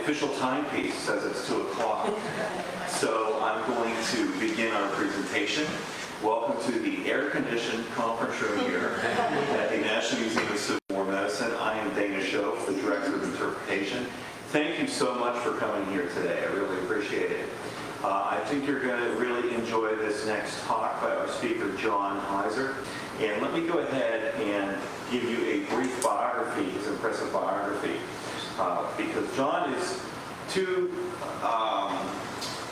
official timepiece says it's 2 o'clock. So I'm going to begin our presentation. Welcome to the air-conditioned conference room here at the National Museum of Civil War Medicine. I am Dana Schoaf, the Director of Interpretation. Thank you so much for coming here today. I really appreciate it. I think you're going to really enjoy this next talk by our speaker, John Heiser. And let me go ahead and give you a brief biography, his impressive biography, because John is too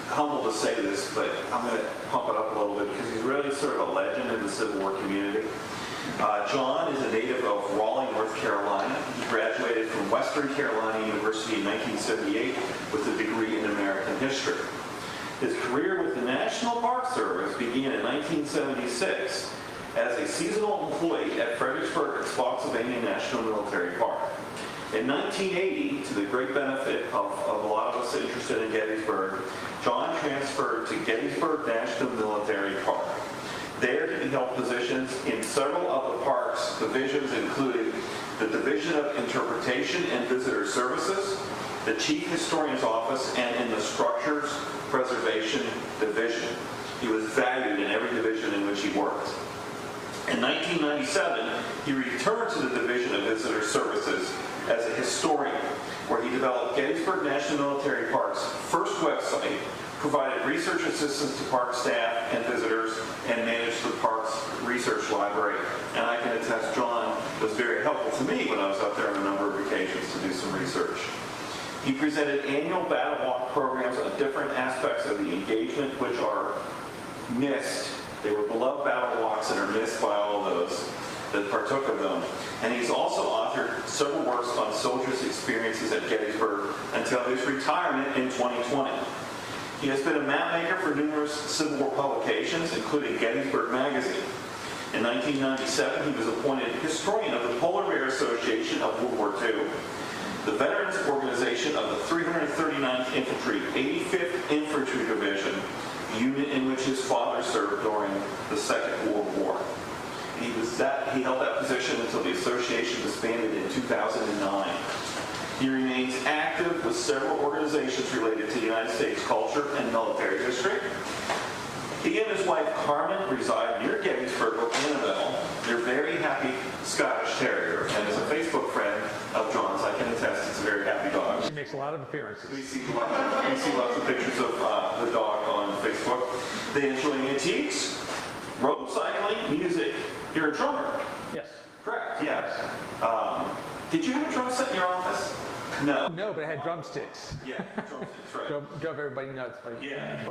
humble to say this, but I'm going to pump it up a little bit because he's really sort of a legend in the Civil War community. John is a native of Raleigh, North Carolina. He graduated from Western Carolina University in 1978 with a degree in American history. His career with the National Park Service began in 1976 as a seasonal employee at Fredericksburg and Spotsylvania National Military Park. In 1980, to the great benefit of a lot of us interested in Gettysburg, John transferred to Gettysburg National Military Park. There he held positions in several of the park's divisions, including the Division of Interpretation and Visitor Services, the Chief Historian's Office, and in the Structures Preservation Division. He was valued in every division in which he worked. In 1997, he returned to the Division of Visitor Services as a historian, where he developed Gettysburg National Military Park's first website, provided research assistance to park staff and visitors, and managed the park's research library. And I can attest John was very helpful to me when I was up there on a number of occasions to do some research. He presented annual battle walk programs on different aspects of the engagement, which are missed. They were beloved battle walks and are missed by all of those that partook of them. And he's also authored several works on soldiers' experiences at Gettysburg until his retirement in 2020. He has been a mapmaker for numerous Civil War publications, including Gettysburg Magazine. In 1997, he was appointed historian of the Polar Bear Association of World War II, the Veterans Organization of the 339th Infantry, 85th Infantry Division, unit in which his father served during the Second World War. He held that position until the association disbanded in 2009. He remains active with several organizations related to United States culture and military history. He and his wife Carmen reside near Gettysburg, Annabelle. They're very happy Scottish Terrier, and as a Facebook friend of John's, I can attest it's a very happy dog. She makes a lot of appearances. We see lots of pictures of the dog on Facebook. They enjoy antiques, road cycling, music. You're a drummer? Yes. Correct, yes. Did you have a drum set in your office? No. No, but I had drumsticks. Yeah, drumsticks, right. Drove everybody nuts. Yeah.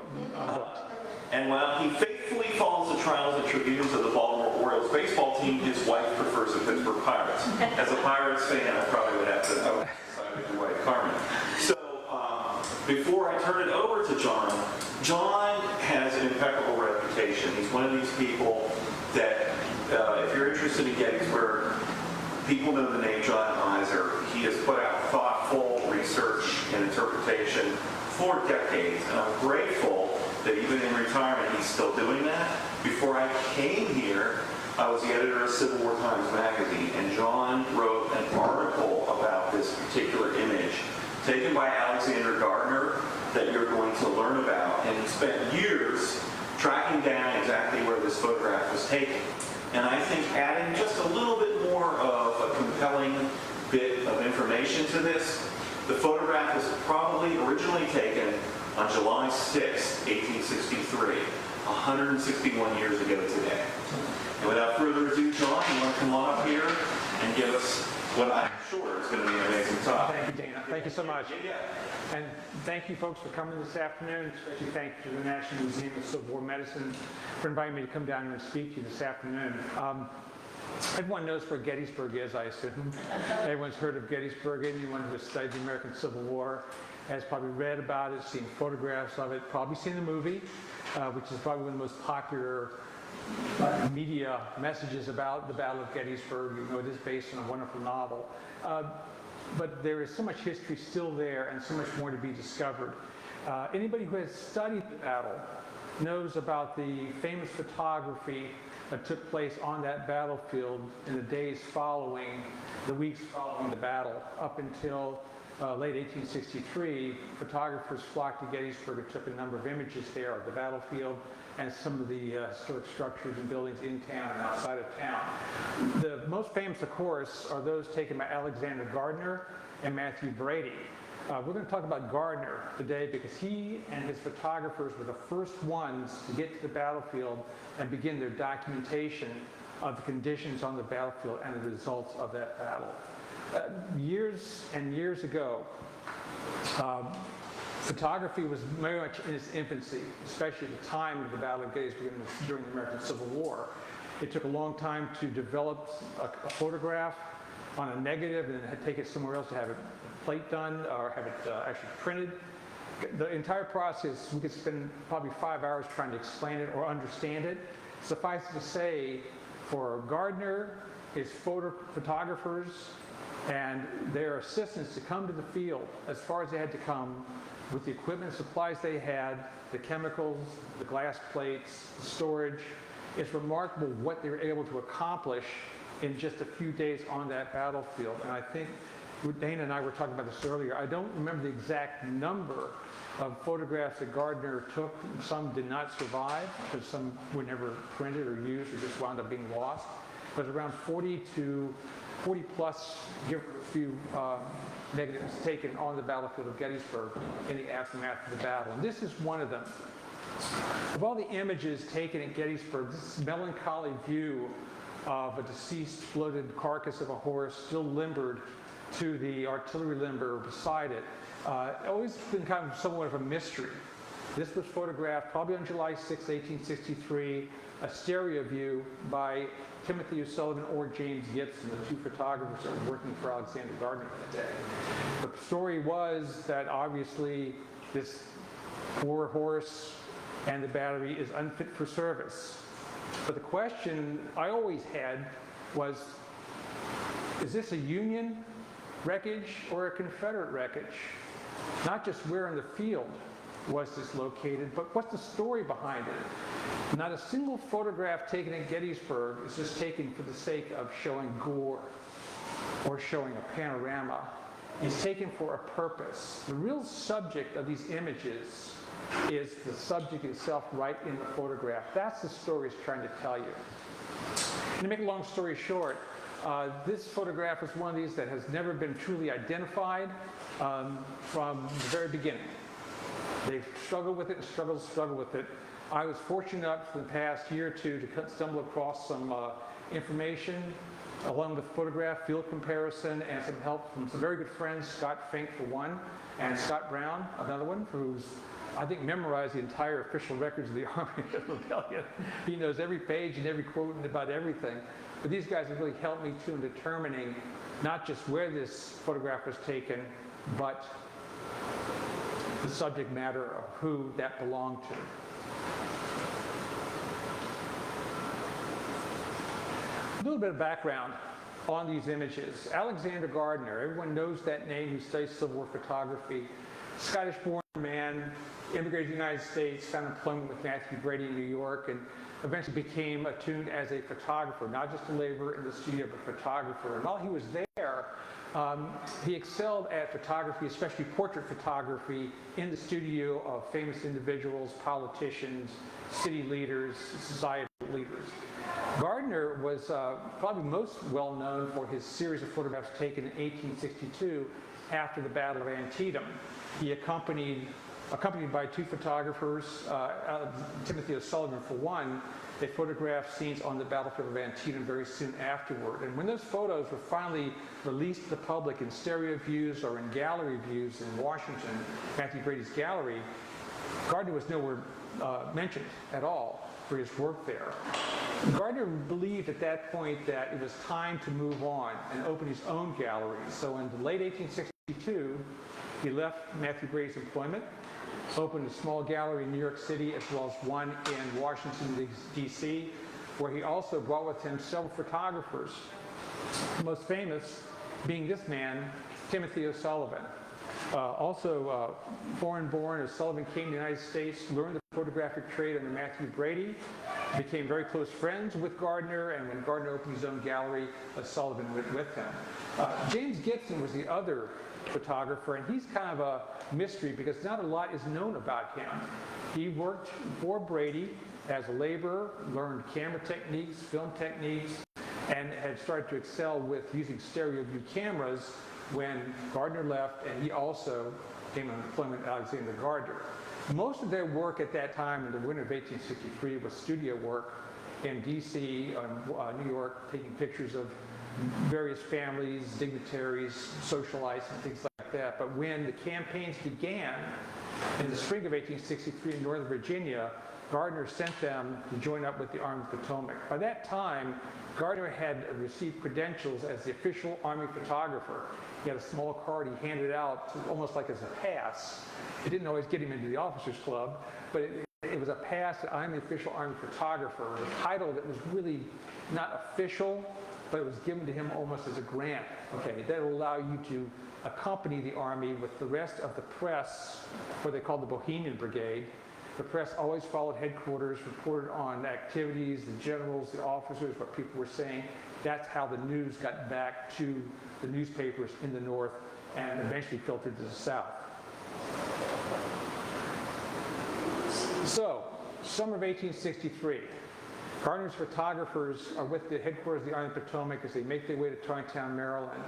And while he faithfully follows the trials and tributes of the Baltimore Orioles baseball team, his wife prefers the Pittsburgh Pirates. As a Pirates fan, I probably would have to side with your wife, Carmen. So, before I turn it over to John, John has an impeccable reputation. He's one of these people that, if you're interested in Gettysburg, people know the name John Heiser. He has put out thoughtful research and interpretation for decades, and I'm grateful that even in retirement he's still doing that. Before I came here, I was the editor of Civil War Times magazine, and John wrote an article about this particular image taken by Alexander Gardner that you're going to learn about, and he spent years tracking down exactly where this photograph was taken. And I think adding just a little bit more of a compelling bit of information to this, the photograph was probably originally taken on July 6, 1863, 161 years ago today. And without further ado, John, you want to come on up here and give us what I'm sure is going to be an amazing talk. Thank you, Dana. Thank you so much. Yeah. And thank you, folks, for coming this afternoon. Especially thank you to the National Museum of Civil War Medicine for inviting me to come down here and speak to you this afternoon. Everyone knows where Gettysburg is, I assume. Everyone's heard of Gettysburg. Anyone who has studied the American Civil War has probably read about it, seen photographs of it, probably seen the movie, which is probably one of the most popular media messages about the Battle of Gettysburg. You know, it is based on a wonderful novel. But there is so much history still there and so much more to be discovered. Anybody who has studied the battle knows about the famous photography that took place on that battlefield in the days following, the weeks following the battle, up until late 1863, photographers flocked to Gettysburg and took a number of images there of the battlefield and some of the historic structures and buildings in town and outside of town. The most famous, of course, are those taken by Alexander Gardner and Matthew Brady. We're going to talk about Gardner today because he and his photographers were the first ones to get to the battlefield and begin their documentation of the conditions on the battlefield and the results of that battle. Years and years ago, photography was very much in its infancy, especially at the time of the Battle of Gettysburg during the American Civil War. It took a long time to develop a photograph on a negative and then take it somewhere else to have it plate done or have it actually printed. The entire process, we could spend probably 5 hours trying to explain it or understand it. Suffice it to say, for Gardner, his photographers, and their assistants to come to the field as far as they had to come with the equipment and supplies they had, the chemicals, the glass plates, the storage. It's remarkable what they were able to accomplish in just a few days on that battlefield. And I think Dana and I were talking about this earlier. I don't remember the exact number of photographs that Gardner took. Some did not survive because some were never printed or used or just wound up being lost. But around 40 plus, give a few negatives taken on the battlefield of Gettysburg in the aftermath of the battle. And this is one of them. Of all the images taken at Gettysburg, this melancholy view of a deceased bloated carcass of a horse still limbered to the artillery limber beside it, always been kind of somewhat of a mystery. This was photographed probably on July 6, 1863, a stereo view by Timothy O'Sullivan or James Gibson, the two photographers that were working for Alexander Gardner that day. The story was that obviously this poor horse and the battery is unfit for service. But the question I always had was, is this a Union wreckage or a Confederate wreckage? Not just where in the field was this located, but what's the story behind it? Not a single photograph taken at Gettysburg is just taken for the sake of showing gore or showing a panorama. It's taken for a purpose. The real subject of these images is the subject itself right in the photograph. That's the story it's trying to tell you. And to make a long story short, this photograph is one of these that has never been truly identified from the very beginning. They've struggled with it and struggled with it. I was fortunate enough for the past year or two to stumble across some information along with photograph, field comparison, and some help from some very good friends, Scott Fink for one, and Scott Brown, another one, who's I think memorized the entire official records of the Army of the Rebellion. He knows every page and every quote and about everything. But these guys have really helped me too in determining not just where this photograph was taken, but the subject matter of who that belonged to. A little bit of background on these images. Alexander Gardner, everyone knows that name who studies Civil War photography. Scottish-born man, immigrated to the United States, found employment with Matthew Brady in New York, and eventually became attuned as a photographer, not just a laborer in the studio, but a photographer. And while he was there, he excelled at photography, especially portrait photography, in the studio of famous individuals, politicians, city leaders, societal leaders. Gardner was probably most well known for his series of photographs taken in 1862 after the Battle of Antietam. He accompanied by two photographers, Timothy O'Sullivan for one, they photographed scenes on the battlefield of Antietam very soon afterward. And when those photos were finally released to the public in stereo views or in gallery views in Washington, Matthew Brady's gallery, Gardner was nowhere mentioned at all for his work there. Gardner believed at that point that it was time to move on and open his own gallery. So in the late 1862, he left Matthew Brady's employment, opened a small gallery in New York City as well as one in Washington, D.C., where he also brought with him several photographers, the most famous being this man, Timothy O'Sullivan. Also foreign-born, O'Sullivan came to the United States, learned the photographic trade under Matthew Brady, became very close friends with Gardner, and when Gardner opened his own gallery, O'Sullivan went with him. James Gibson was the other photographer, and he's kind of a mystery because not a lot is known about him. He worked for Brady as a laborer, learned camera techniques, film techniques, and had started to excel with using stereo view cameras when Gardner left, and he also came on employment at Alexander Gardner. Most of their work at that time in the winter of 1863 was studio work in DC, New York, taking pictures of various families, dignitaries, socialites, and things like that. But when the campaigns began in the spring of 1863 in Northern Virginia, Gardner sent them to join up with the Army of the Potomac. By that time, Gardner had received credentials as the official Army photographer. He had a small card he handed out almost like as a pass. It didn't always get him into the officers club, but it was a pass that I'm the official Army photographer, a title that was really not official, but it was given to him almost as a grant. Okay, that will allow you to accompany the Army with the rest of the press, what they called the Bohemian Brigade. The press always followed headquarters, reported on activities, the generals, the officers, what people were saying. That's how the news got back to the newspapers in the North and eventually filtered to the South. So, summer of 1863. Gardner's photographers are with the headquarters of the Army of the Potomac as they make their way to Tarrytown, Maryland.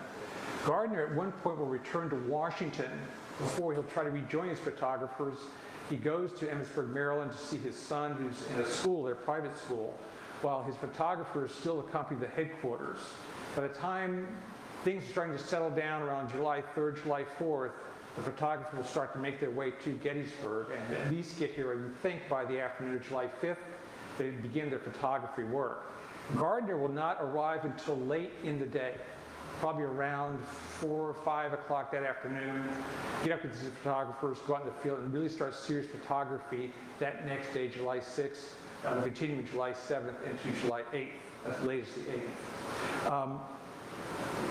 Gardner at one point will return to Washington before he'll try to rejoin his photographers. He goes to Gettysburg, Maryland to see his son who's in a school, their private school, while his photographers still accompany the headquarters. By the time things are starting to settle down around July 3rd, July 4th, the photographers will start to make their way to Gettysburg and at least get here, you think, by the afternoon of July 5th, they begin their photography work. Gardner will not arrive until late in the day, probably around 4 or 5 o'clock that afternoon, get up with his photographers, go out in the field, and really start serious photography that next day, July 6th, continuing July 7th into July 8th, as late as the 8th.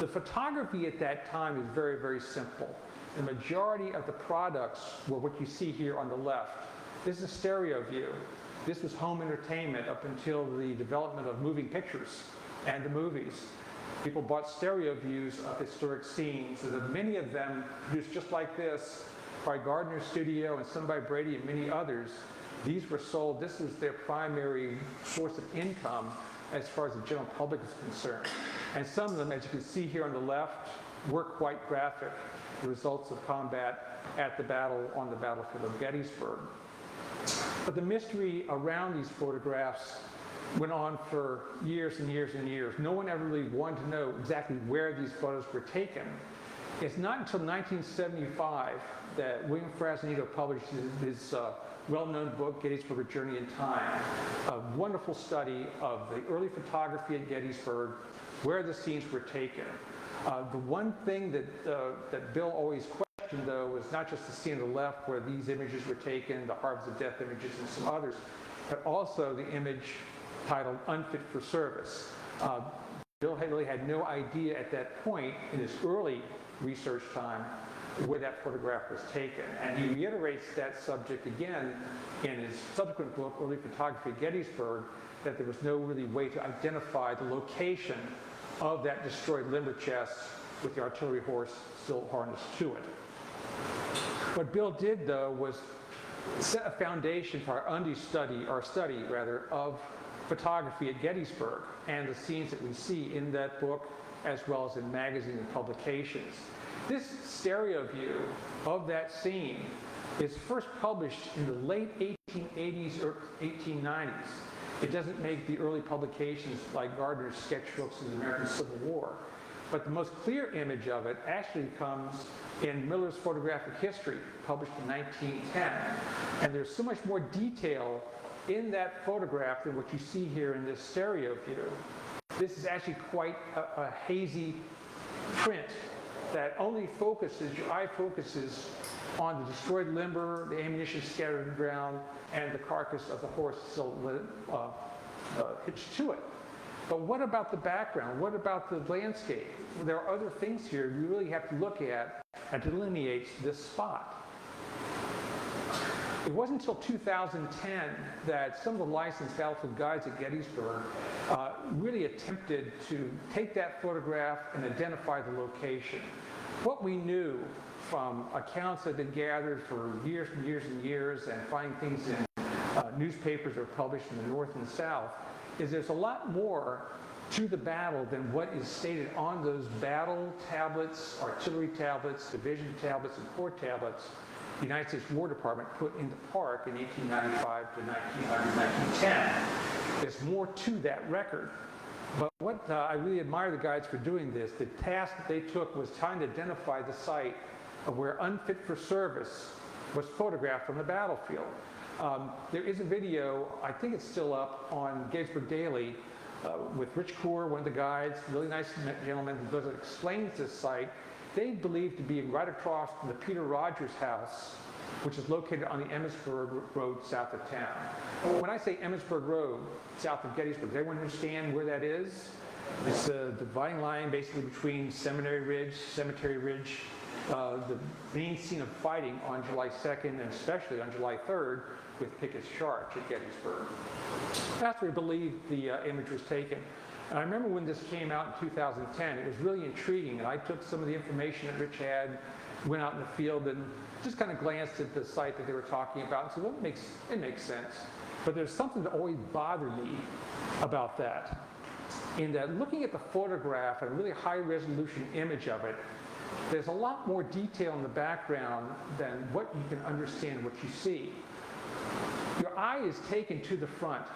The photography at that time is very, very simple. The majority of the products were what you see here on the left. This is a stereo view. This was home entertainment up until the development of moving pictures and the movies. People bought stereo views of historic scenes, and many of them produced just like this by Gardner's studio and some by Brady and many others. These were sold. This was their primary source of income as far as the general public is concerned. And some of them, as you can see here on the left, were quite graphic, the results of combat at the battle on the battlefield of Gettysburg. But the mystery around these photographs went on for years and years and years. No one ever really wanted to know exactly where these photos were taken. It's not until 1975 that William Frasnito published his well-known book, Gettysburg: A Journey in Time, a wonderful study of the early photography at Gettysburg, where the scenes were taken. The one thing that Bill always questioned, though, was not just the scene on the left where these images were taken, the Harbors of Death images and some others, but also the image titled Unfit for Service. Bill really had no idea at that point in his early research time where that photograph was taken. And he reiterates that subject again in his subsequent book, Early Photography at Gettysburg, that there was no really way to identify the location of that destroyed limber chest with the artillery horse still harnessed to it. What Bill did, though, was set a foundation for our study of photography at Gettysburg and the scenes that we see in that book as well as in magazines and publications. This stereo view of that scene is first published in the late 1880s or 1890s. It doesn't make the early publications like Gardner's sketchbooks of the American Civil War. But the most clear image of it actually comes in Miller's Photographic History, published in 1910. And there's so much more detail in that photograph than what you see here in this stereo view. This is actually quite a hazy print that only focuses, your eye focuses on the destroyed limber, the ammunition scattered on the ground, and the carcass of the horse still hitched to it. But what about the background? What about the landscape? There are other things here we really have to look at and delineate this spot. It wasn't until 2010 that some of the licensed battlefield guides at Gettysburg really attempted to take that photograph and identify the location. What we knew from accounts that had been gathered for years and years and years and finding things in newspapers that were published in the North and South is there's a lot more to the battle than what is stated on those battle tablets, artillery tablets, division tablets, and corps tablets the United States War Department put into Park in 1895 to 1910. There's more to that record. But what I really admire the guys for doing this, the task that they took was trying to identify the site of where Unfit for Service was photographed on the battlefield. There is a video, I think it's still up on Gettysburg Daily, with Rich Coor, one of the guides, really nice gentleman who goes and explains this site. They believe to be right across from the Peter Rogers house, which is located on the Emmitsburg Road south of town. When I say Emmitsburg Road, south of Gettysburg, does everyone understand where that is? It's the dividing line basically between Cemetery Ridge, the main scene of fighting on July 2nd and especially on July 3rd with Pickett's charge at Gettysburg. That's where we believe the image was taken. And I remember when this came out in 2010, it was really intriguing, and I took some of the information that Rich had, went out in the field and just kind of glanced at the site that they were talking about and said, well, it makes sense. But there's something that always bothered me about that, in that looking at the photograph and a really high-resolution image of it, there's a lot more detail in the background than what you can understand what you see. Your eye is taken to the front,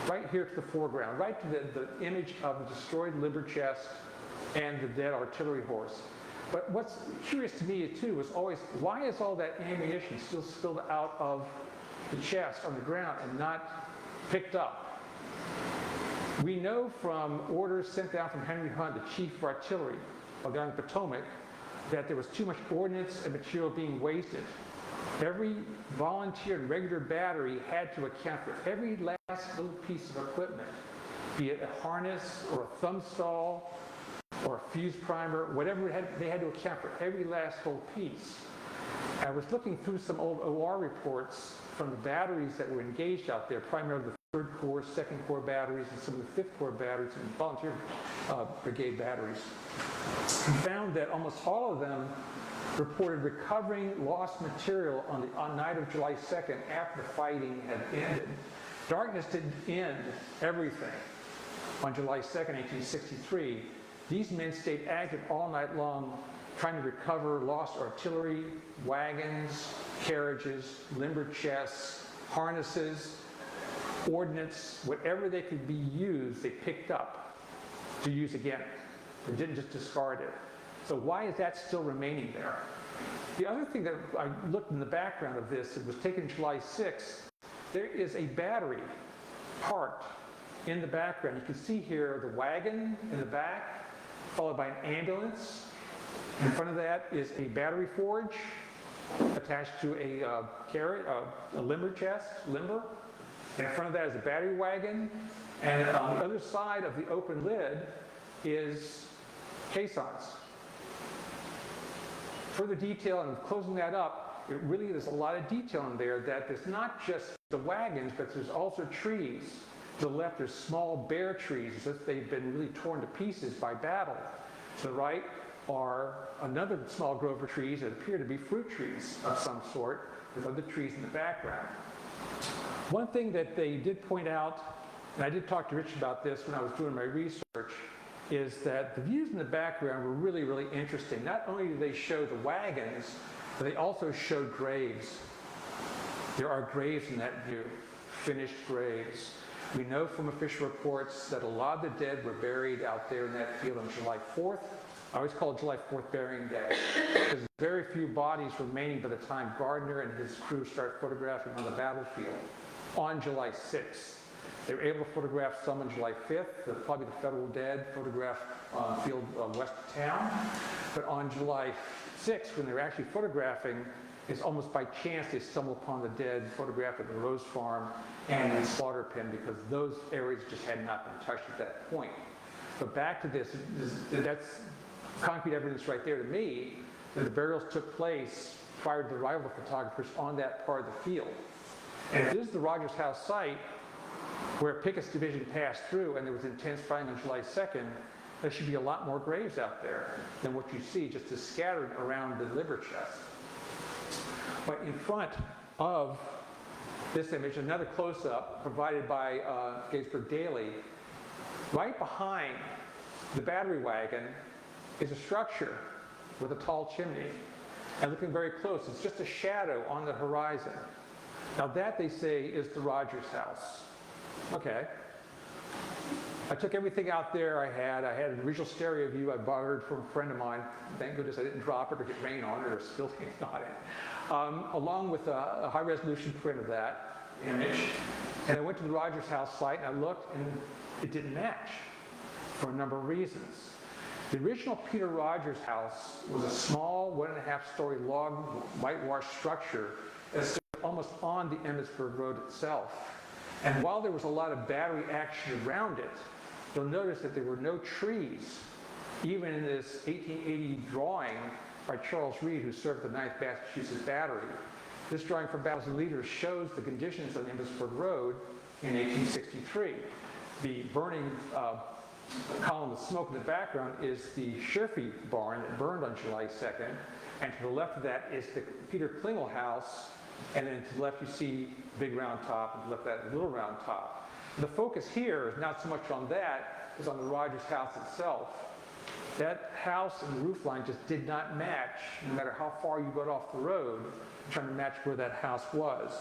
right here to the foreground, right to the image of the destroyed limber chest and the dead artillery horse. But what's curious to me too is always, why is all that ammunition still spilled out of the chest on the ground and not picked up? We know from orders sent down from Henry Hunt, the chief of artillery, down in Potomac, that there was too much ordnance and material being wasted. Every volunteer and regular battery had to account for every last little piece of equipment, be it a harness or a thumb stall or a fuse primer, whatever they had to account for every last little piece. I was looking through some old OR reports from the batteries that were engaged out there, primarily the 3rd Corps, 2nd Corps batteries, and some of the 5th Corps batteries and volunteer brigade batteries. We found that almost all of them reported recovering lost material on night of July 2nd after the fighting had ended. Darkness didn't end everything. On July 2nd, 1863, these men stayed active all night long trying to recover lost artillery, wagons, carriages, limber chests, harnesses, ordnance, whatever they could be used, they picked up to use again. They didn't just discard it. So why is that still remaining there? The other thing that I looked in the background of this, it was taken July 6th, there is a battery parked in the background. You can see here the wagon in the back, followed by an ambulance. In front of that is a battery forge attached to a limber chest, limber. And in front of that is a battery wagon. And on the other side of the open lid is caissons. Further detail, and closing that up, there's a lot of detail in there that there's not just the wagons, but there's also trees. To the left, there's small bare trees, as if they've been really torn to pieces by battle. To the right are another small grove of trees that appear to be fruit trees of some sort, with other trees in the background. One thing that they did point out, and I did talk to Rich about this when I was doing my research, is that the views in the background were really, really interesting. Not only do they show the wagons, but they also showed graves. There are graves in that view, finished graves. We know from official reports that a lot of the dead were buried out there in that field on July 4th. I always call it July 4th Burying Day. There's very few bodies remaining by the time Gardner and his crew start photographing on the battlefield on July 6th. They were able to photograph some on July 5th, probably the federal dead photographed on the field west of town. But on July 6th, when they were actually photographing, it's almost by chance they stumble upon the dead photographed at the Rose Farm and the slaughter pen, because those areas just had not been touched at that point. But back to this, that's concrete evidence right there to me that the burials took place prior to the arrival of photographers on that part of the field. And if this is the Rogers House site, where Pickett's division passed through and there was intense fighting on July 2nd, there should be a lot more graves out there than what you see just as scattered around the liver chest. But in front of this image, another close-up provided by Gettysburg Daily, right behind the battery wagon is a structure with a tall chimney. And looking very close, it's just a shadow on the horizon. Now that, they say, is the Rogers house. Okay. I took everything out there I had. I had an original stereo view I borrowed from a friend of mine. Thank goodness I didn't drop it or get rain on it or spill anything on it. Along with a high-resolution print of that image. And I went to the Rogers house site and I looked, and it didn't match for a number of reasons. The original Peter Rogers house was a small 1.5-story log whitewashed structure that stood almost on the Emmitsburg Road itself. And while there was a lot of battery action around it, you'll notice that there were no trees, even in this 1880 drawing by Charles Reed, who served the 9th Massachusetts Battery. This drawing from Battles and Leaders shows the conditions on Emmitsburg Road in 1863. The burning column of smoke in the background is the Sherfy barn that burned on July 2nd, and to the left of that is the Peter Klingel house, and then to the left you see Big Round Top, and to the left that Little Round Top. The focus here is not so much on that, as on the Rogers house itself. That house and the roof line just did not match, no matter how far you got off the road, trying to match where that house was.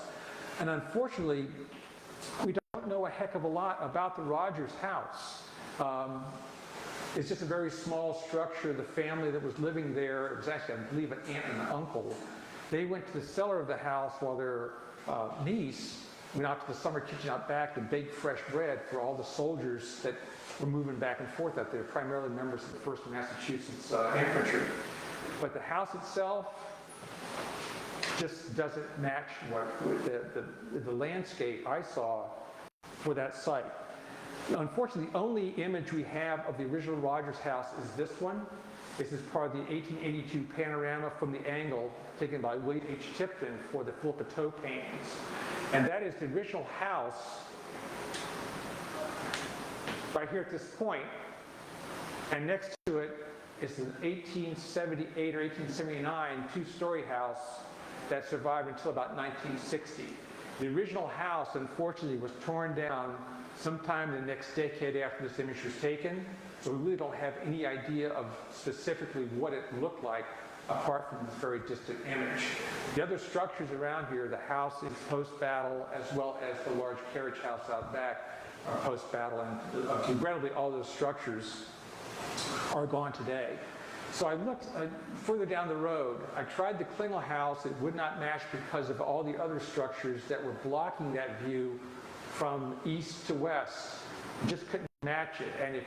And unfortunately, we don't know a heck of a lot about the Rogers house. It's just a very small structure. The family that was living there, it was actually, I believe, an aunt and an uncle. They went to the cellar of the house while their niece went out to the summer kitchen out back to bake fresh bread for all the soldiers that were moving back and forth out there, primarily members of the 1st Massachusetts Infantry. But the house itself just doesn't match what the landscape I saw for that site. Unfortunately, the only image we have of the original Rogers house is this one. This is part of the 1882 panorama from the angle taken by William H. Tipton for the Philippa Toe paintings. And that is the original house right here at this point. And next to it is an 1878 or 1879 two-story house that survived until about 1960. The original house, unfortunately, was torn down sometime the next decade after this image was taken, so we really don't have any idea of specifically what it looked like apart from this very distant image. The other structures around here, the house is post-battle, as well as the large carriage house out back are post-battle, and regrettably all those structures are gone today. So I looked further down the road. I tried the Klingel house. It would not match because of all the other structures that were blocking that view from east to west. Just couldn't match it. And if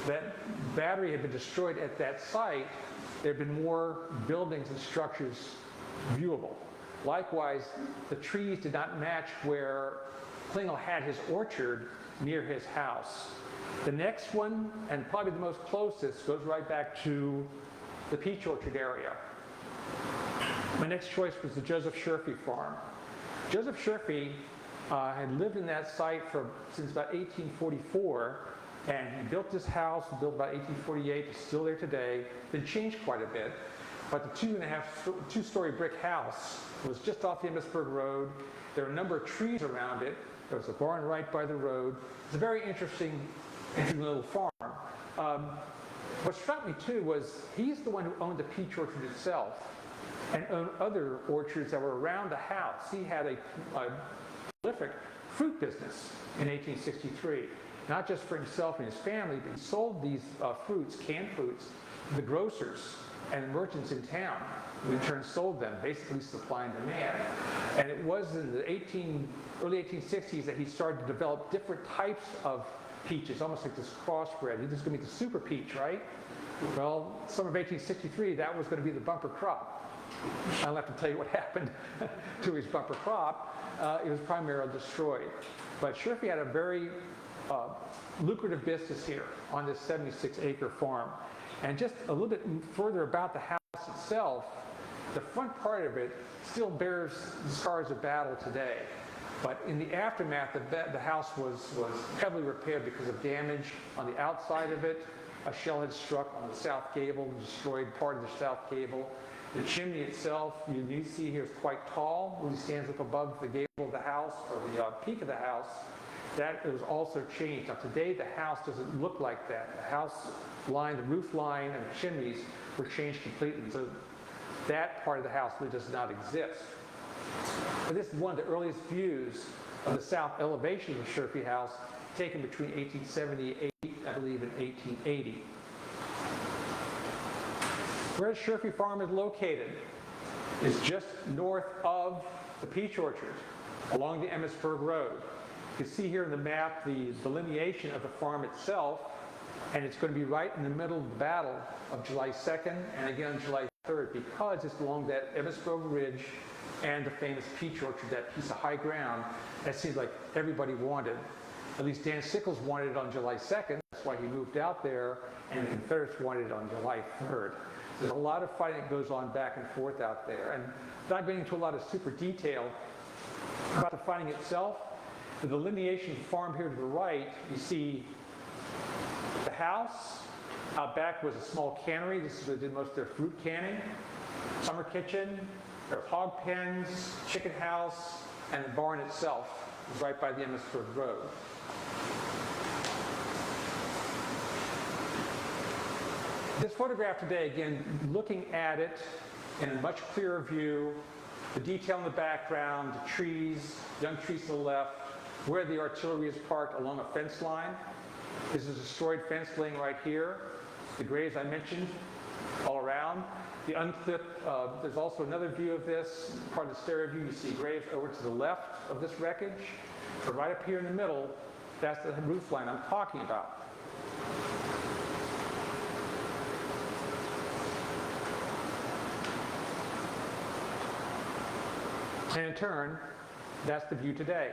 that battery had been destroyed at that site, there had been more buildings and structures viewable. Likewise, the trees did not match where Klingel had his orchard near his house. The next one, and probably the most closest, goes right back to the peach orchard area. My next choice was the Joseph Sherfy farm. Joseph Sherfy had lived in that site since about 1844, and he built this house, built about 1848, it's still there today. Been changed quite a bit, but the two-story brick house was just off the Emmitsburg Road. There were a number of trees around it. There was a barn right by the road. It's a very interesting little farm. What struck me too was he's the one who owned the peach orchard itself and owned other orchards that were around the house. He had a prolific fruit business in 1863, not just for himself and his family, but he sold these fruits, canned fruits, to the grocers and merchants in town, who in turn sold them, basically supply and demand. And it was in the early 1860s that he started to develop different types of peaches, almost like this crossbred. This is going to be the super peach, right? Well, summer of 1863, that was going to be the bumper crop. I don't have to tell you what happened to his bumper crop. It was primarily destroyed. But Sherfy had a very lucrative business here on this 76-acre farm. And just a little bit further about the house itself, the front part of it still bears the scars of battle today. But in the aftermath, the house was heavily repaired because of damage on the outside of it. A shell had struck on the south gable and destroyed part of the south gable. The chimney itself, you see here, is quite tall. Really stands up above the gable of the house, or the peak of the house. That was also changed. Now today the house doesn't look like that. The house line, the roof line, and the chimneys were changed completely. So that part of the house really does not exist. But this is one of the earliest views of the south elevation of the Sherfy house, taken between 1878, I believe, and 1880. Where Sherfy Farm is located is just north of the peach orchard, along the Emmitsburg Road. You can see here in the map the delineation of the farm itself, and it's going to be right in the middle of the battle of July 2nd and again July 3rd, because it's along that Emmitsburg Ridge and the famous peach orchard, that piece of high ground that seems like everybody wanted. At least Dan Sickles wanted it on July 2nd. That's why he moved out there, and the Confederates wanted it on July 3rd. There's a lot of fighting that goes on back and forth out there. And without getting into a lot of super detail about the fighting itself, the delineation of the farm here to the right, you see the house. Out back was a small cannery. This is where they did most of their fruit canning. Summer kitchen, there's hog pens, chicken house, and the barn itself is right by the Emmitsburg Road. This photograph today, again, looking at it in a much clearer view, the detail in the background, the trees, young trees to the left, where the artillery is parked along a fence line. This is a destroyed fence laying right here. The graves I mentioned all around. The Unfit, there's also another view of this, part of the stereo view. You see graves over to the left of this wreckage. But right up here in the middle, that's the roof line I'm talking about. And in turn, that's the view today.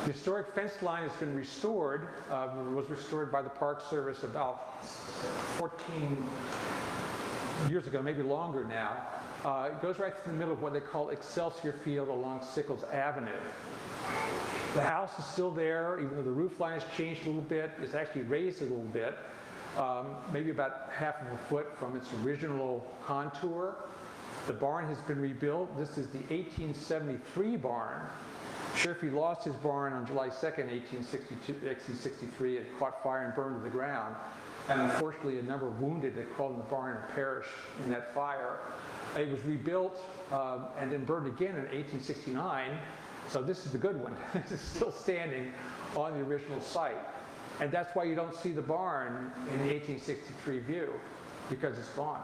The historic fence line has been restored, was restored by the Park Service about 14 years ago, maybe longer now. It goes right through the middle of what they call Excelsior Field along Sickles Avenue. The house is still there, even though the roof line has changed a little bit. It's actually raised a little bit, maybe about half of a foot from its original contour. The barn has been rebuilt. This is the 1873 barn. Sherfy lost his barn on July 2nd, 1863. It caught fire and burned to the ground. And unfortunately, a number of wounded that crawled in the barn and perished in that fire. It was rebuilt and then burned again in 1869. So this is the good one. It's still standing on the original site. And that's why you don't see the barn in the 1863 view, because it's gone.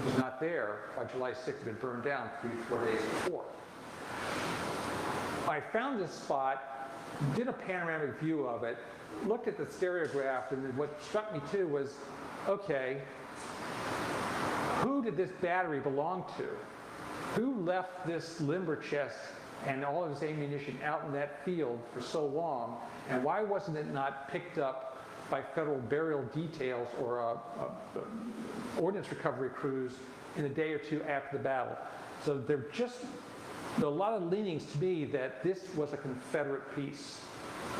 It was not there by July 6th. It had been burned down 3-4 days before. I found this spot, did a panoramic view of it, looked at the stereograph, and what struck me too was, okay, who did this battery belong to? Who left this limber chest and all of his ammunition out in that field for so long, and why wasn't it not picked up by federal burial details or ordnance recovery crews in a day or two after the battle? So there are a lot of leanings to me that this was a Confederate piece.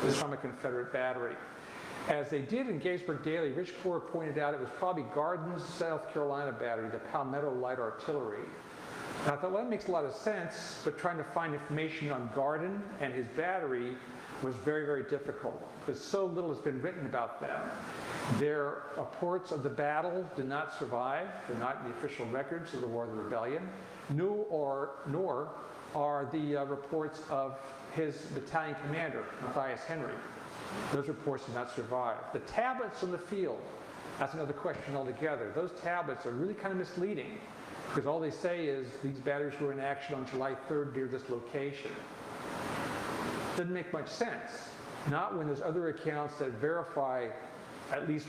It was from a Confederate battery. As they did in Gettysburg Daily, Rich Clore pointed out it was probably Gardner's South Carolina battery, the Palmetto Light Artillery. Now, I thought, well, that makes a lot of sense, but trying to find information on Gardner and his battery was very, very difficult, because so little has been written about them. Their reports of the battle did not survive. They're not in the official records of the War of the Rebellion, nor are the reports of his battalion commander, Matthias Henry. Those reports did not survive. The tablets from the field, that's another question altogether. Those tablets are really kind of misleading, because all they say is these batteries were in action on July 3rd near this location. Doesn't make much sense. Not when there's other accounts that verify at least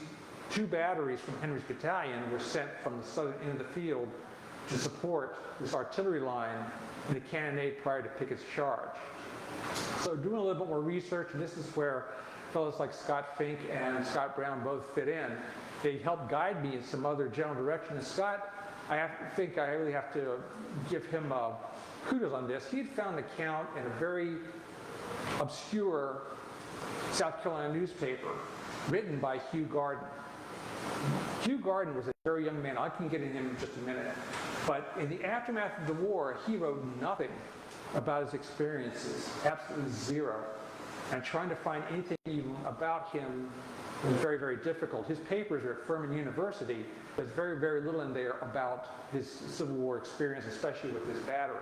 2 batteries from Henry's battalion were sent from the southern end of the field to support this artillery line in the cannonade prior to Pickett's charge. So doing a little bit more research, and this is where fellows like Scott Fink and Scott Brown both fit in. They helped guide me in some other general direction. And Scott, I think I really have to give him kudos on this. He had found an account in a very obscure South Carolina newspaper written by Hugh Gardner. Hugh Gardner was a very young man. I can get into him in just a minute. But in the aftermath of the war, he wrote nothing about his experiences, absolutely zero. And trying to find anything even about him was very, very difficult. His papers are at Furman University. There's very, very little in there about his Civil War experience, especially with this battery.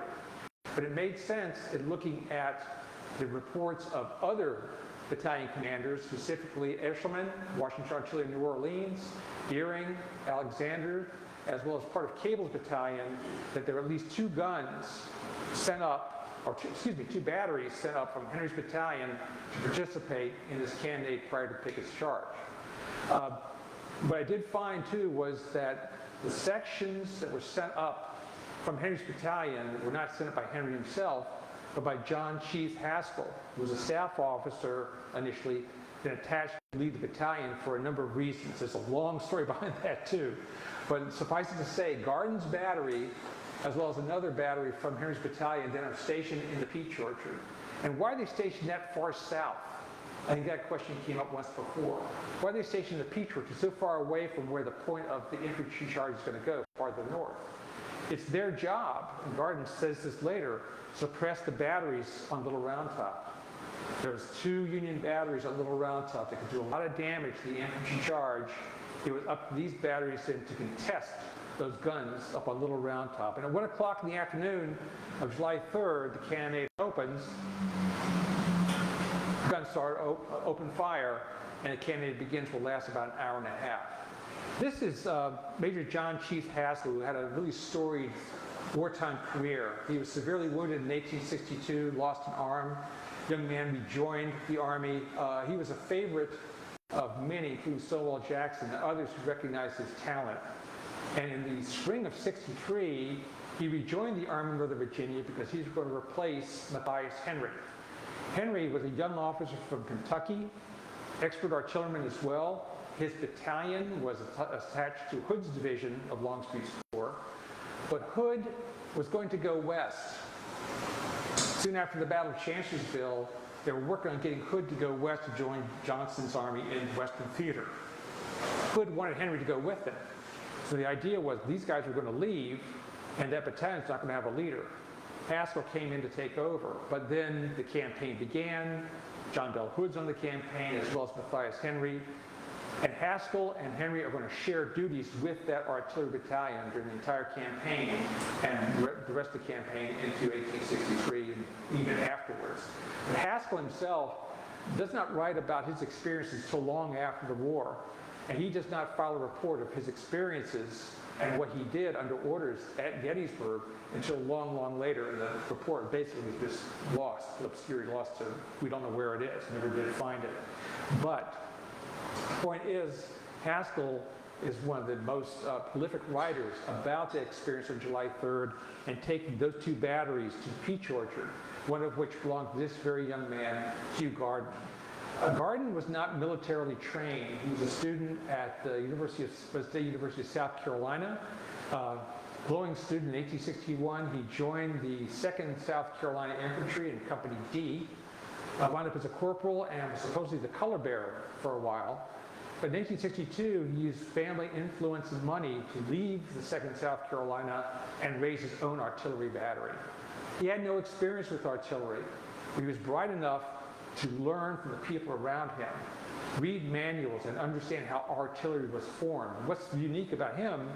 But it made sense in looking at the reports of other battalion commanders, specifically Eshelman, Washington Artillery in New Orleans, Deering, Alexander, as well as part of Cable's battalion, that there were at least 2 guns sent up, two batteries sent up from Henry's battalion to participate in this cannonade prior to Pickett's charge. What I did find too was that the sections that were sent up from Henry's battalion were not sent up by Henry himself, but by John Chief Haskell, who was a staff officer initially, then attached to lead the battalion for a number of reasons. There's a long story behind that too. But suffice it to say, Gardner's battery, as well as another battery from Henry's battalion, then are stationed in the peach orchard. And why are they stationed that far south? I think that question came up once before. Why are they stationed in the peach orchard so far away from where the point of the infantry charge is going to go, farther north? It's their job, and Gardner says this later, to suppress the batteries on Little Round Top. There's 2 Union batteries on Little Round Top that could do a lot of damage to the infantry charge. It was up to these batteries then to contest those guns up on Little Round Top. And at 1 o'clock in the afternoon of July 3rd, the cannonade opens. Guns start open fire, and the cannonade begins, will last about an hour and a half. This is Major John Chief Haskell, who had a really storied wartime career. He was severely wounded in 1862, lost an arm. Young man rejoined the Army. He was a favorite of many, including Stonewall Jackson and others who recognized his talent. And in the spring of '63, he rejoined the Army of Northern Virginia because he was going to replace Matthias Henry. Henry was a young officer from Kentucky, expert artilleryman as well. His battalion was attached to Hood's division of Longstreet's Corps, but Hood was going to go west. Soon after the Battle of Chancellorsville, they were working on getting Hood to go west to join Johnston's army in Western Theater. Hood wanted Henry to go with him. So the idea was these guys were going to leave, and that battalion's not going to have a leader. Haskell came in to take over, but then the campaign began. John Bell Hood's on the campaign, as well as Matthias Henry. And Haskell and Henry are going to share duties with that artillery battalion during the entire campaign and the rest of the campaign into 1863 and even afterwards. But Haskell himself does not write about his experiences till long after the war. And he does not file a report of his experiences and what he did under orders at Gettysburg until long, long later. And the report basically was just lost, obscurity, lost to, we don't know where it is, never did find it. But the point is, Haskell is one of the most prolific writers about the experience of July 3rd and taking those 2 batteries to the Peach Orchard, one of which belonged to this very young man, Hugh Gardner. Gardner was not militarily trained. He was a student at the State University of South Carolina. Glowing student in 1861, he joined the 2nd South Carolina Infantry in Company D. Wound up as a corporal and was supposedly the color bearer for a while. But in 1862, he used family influence and money to leave the 2nd South Carolina and raise his own artillery battery. He had no experience with artillery, but he was bright enough to learn from the people around him, read manuals, and understand how artillery was formed. And what's unique about him,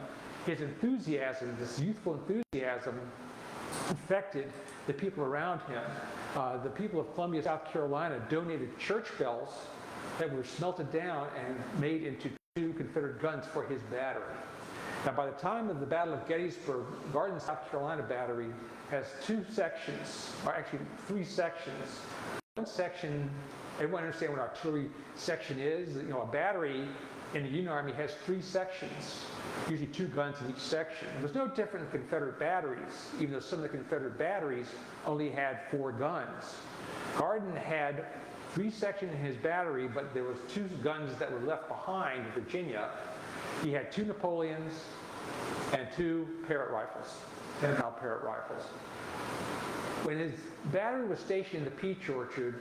his enthusiasm, this youthful enthusiasm, affected the people around him. The people of Columbia, South Carolina donated church bells that were smelted down and made into 2 Confederate guns for his battery. Now, by the time of the Battle of Gettysburg, Gardner's South Carolina battery has 2 sections, or actually 3 sections. One section, everyone understands what an artillery section is. You know, a battery in the Union Army has 3 sections, usually 2 guns in each section. It was no different than Confederate batteries, even though some of the Confederate batteries only had 4 guns. Gardner had 3 sections in his battery, but there was 2 guns that were left behind in Virginia. He had 2 Napoleons and 2 Parrott rifles, 10-cal Parrott rifles. When his battery was stationed in the Peach Orchard,